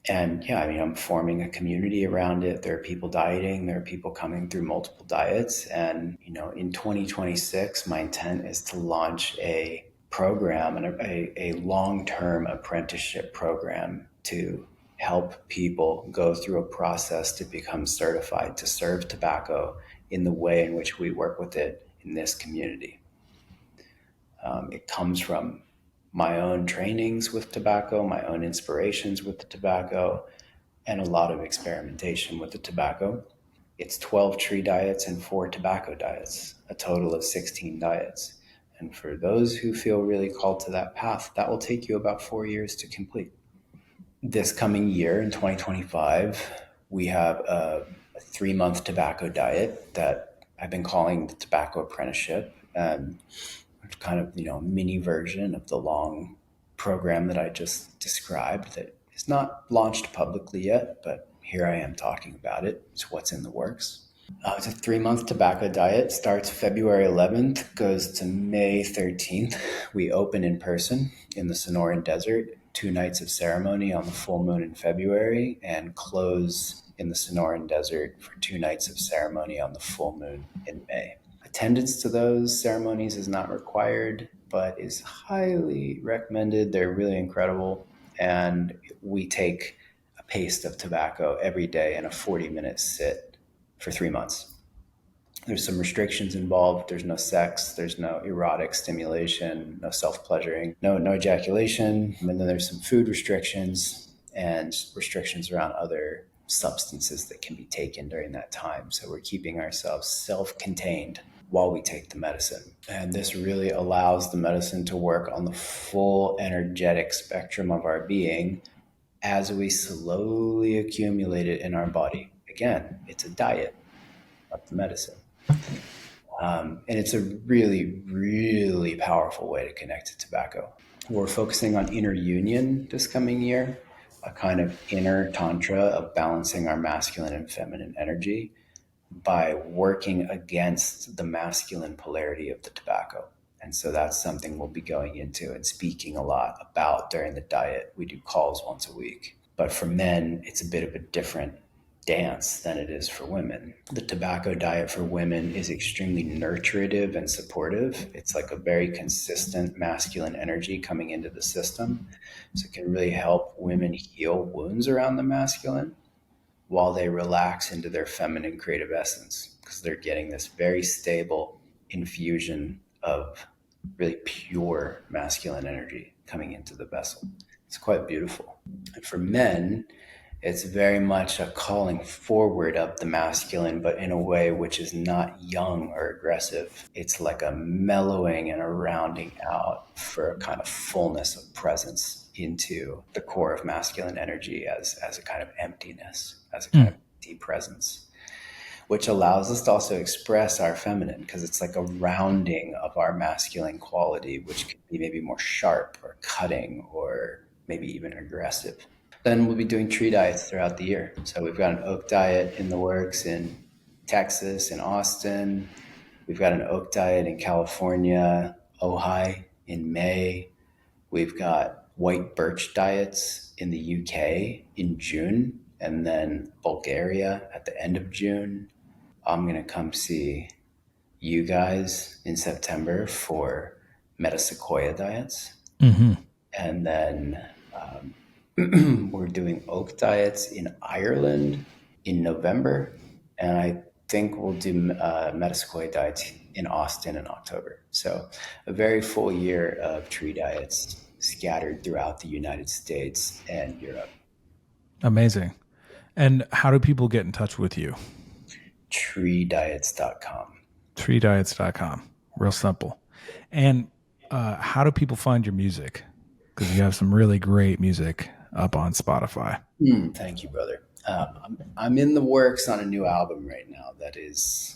And yeah, I mean, I'm forming a community around it. There are people dieting, there are people coming through multiple diets. And, in 2026, my intent is to launch a program and a long-term apprenticeship program to help people go through a process to become certified to serve tobacco in the way in which we work with it in this community. It comes from my own trainings with tobacco, my own inspirations with the tobacco, and a lot of experimentation with the tobacco. It's 12 tree diets and 4 tobacco diets, a total of 16 diets. And for those who feel really called to that path, that will take you about 4 years to complete. This coming year in 2025, we have a 3-month tobacco diet that I've been calling the Tobacco Apprenticeship. Kind of, mini version of the long program that I just described that is not launched publicly yet, but here I am talking about it. It's what's in the works. It's a 3-month tobacco diet, starts February 11th, goes to May 13th. We open in person in the Sonoran Desert, 2 nights of ceremony on the full moon in February, and close in the Sonoran Desert for 2 nights of ceremony on the full moon in May. Attendance to those ceremonies is not required, but is highly recommended. They're really incredible. And we take a paste of tobacco every day in a 40-minute sit for 3 months. There's some restrictions involved. There's no sex. There's no erotic stimulation, no self-pleasuring, no ejaculation. And then there's some food restrictions and restrictions around other substances that can be taken during that time. So we're keeping ourselves self-contained while we take the medicine. And this really allows the medicine to work on the full energetic spectrum of our being as we slowly accumulate it in our body. Again, it's a diet of the medicine. And it's a really, really powerful way to connect to tobacco. We're focusing on inner union this coming year, a kind of inner tantra of balancing our masculine and feminine energy by working against the masculine polarity of the tobacco. And so that's something we'll be going into and speaking a lot about during the diet. We do calls once a week. But for men, it's a bit of a different dance than it is for women. The tobacco diet for women is extremely nurturative and supportive. It's like a very consistent masculine energy coming into the system. So it can really help women heal wounds around the masculine while they relax into their feminine creative essence, because they're getting this very stable infusion of really pure masculine energy coming into the vessel. It's quite beautiful. And for men, it's very much a calling forward of the masculine, but in a way which is not young or aggressive. It's like a mellowing and a rounding out for a kind of fullness of presence into the core of masculine energy as a kind of emptiness, as a kind of deep presence, which allows us to also express our feminine, because it's like a rounding of our masculine quality, which could be maybe more sharp or cutting or maybe even aggressive. Then we'll be doing tree diets throughout the year. So we've got an oak diet in the works in Texas, in Austin. We've got an oak diet in California, Ojai in May. We've got white birch diets in the UK in June, and then Bulgaria at the end of June. I'm going to come see you guys in September for metasequoia diets. Mm-hmm. And then we're doing oak diets in Ireland in November. And I think we'll do metasequoia diets in Austin in October. So a very full year of tree diets scattered throughout the United States and Europe. Amazing. And how do people get in touch with you? treediets.com. treediets.com. Real simple. And how do people find your music? Because you have some really great music up on Spotify. Thank you, brother. I'm in the works on a new album right now that is,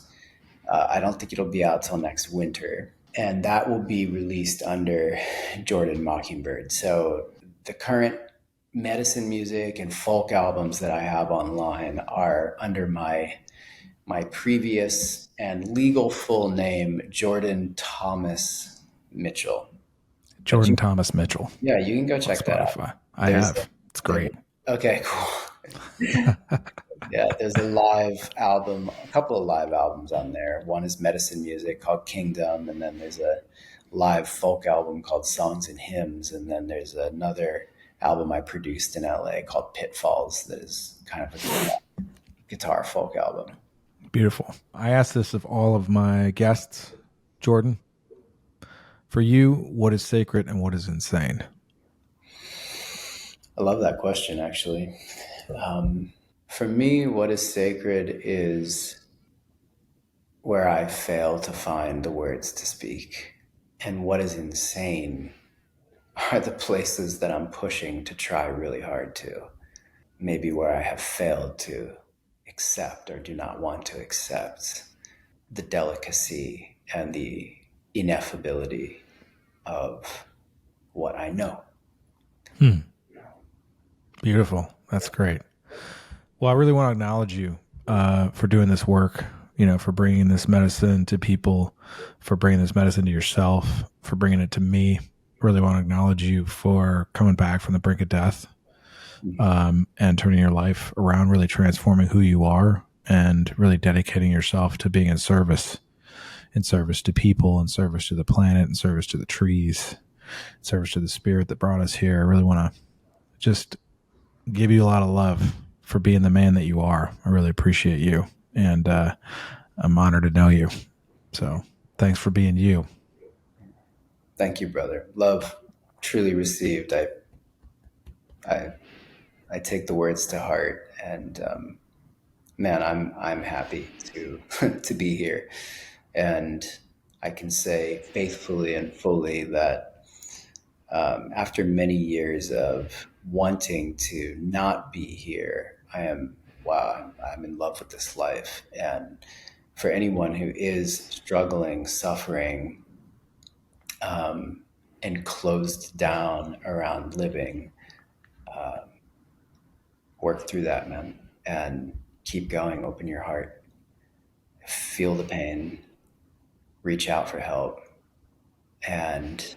I don't think it'll be out till next winter. And that will be released under Jordan Mockingbird. So the current medicine music and folk albums that I have online are under my previous and legal full name, Jordan Thomas Mitchell. Jordan Thomas Mitchell. Yeah, you can go check that out. I have. It's great. Okay, cool. Yeah, there's a couple of live albums on there. One is medicine music called Kingdom, and then there's a live folk album called Songs and Hymns, and then there's another album I produced in LA called Pitfalls that is kind of a guitar folk album. Beautiful. I ask this of all of my guests, Jordan. For you, what is sacred and what is insane? I love that question, actually. For me, what is sacred is where I fail to find the words to speak. And what is insane are the places that I'm pushing to try really hard to. Maybe where I have failed to accept or do not want to accept the delicacy and the ineffability of what I know. Beautiful. That's great. Well, I really want to acknowledge you for doing this work, for bringing this medicine to people, for bringing this medicine to yourself, for bringing it to me. Really want to acknowledge you for coming back from the brink of death and turning your life around, really transforming who you are and really dedicating yourself to being in service to people, in service to the planet, in service to the trees, in service to the spirit that brought us here. I really want to just give you a lot of love for being the man that you are. I really appreciate you, and I'm honored to know you. So thanks for being you. Thank you, brother. Love truly received. I take the words to heart, and man, I'm happy to to be here, and I can say faithfully and fully that after many years of wanting to not be here, I'm in love with this life. And for anyone who is struggling, suffering, and closed down around living, work through that, man, and keep going. Open your heart, feel the pain, reach out for help, and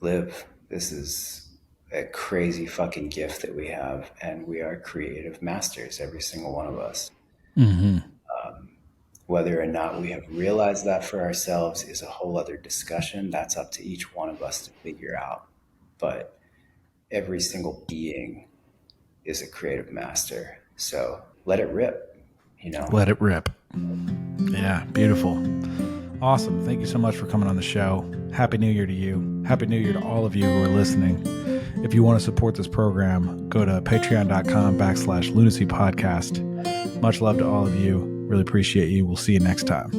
live. This is a crazy fucking gift that we have, and we are creative masters, every single one of us. Mm-hmm. Whether or not we have realized that for ourselves is a whole other discussion. That's up to each one of us to figure out. But every single being is a creative master. So let it rip, Let it rip. Yeah, beautiful. Awesome. Thank you so much for coming on the show. Happy New Year to you. Happy New Year to all of you who are listening. If you want to support this program, go to patreon.com/Lunacy podcast. Much love to all of you. Really appreciate you. We'll see you next time.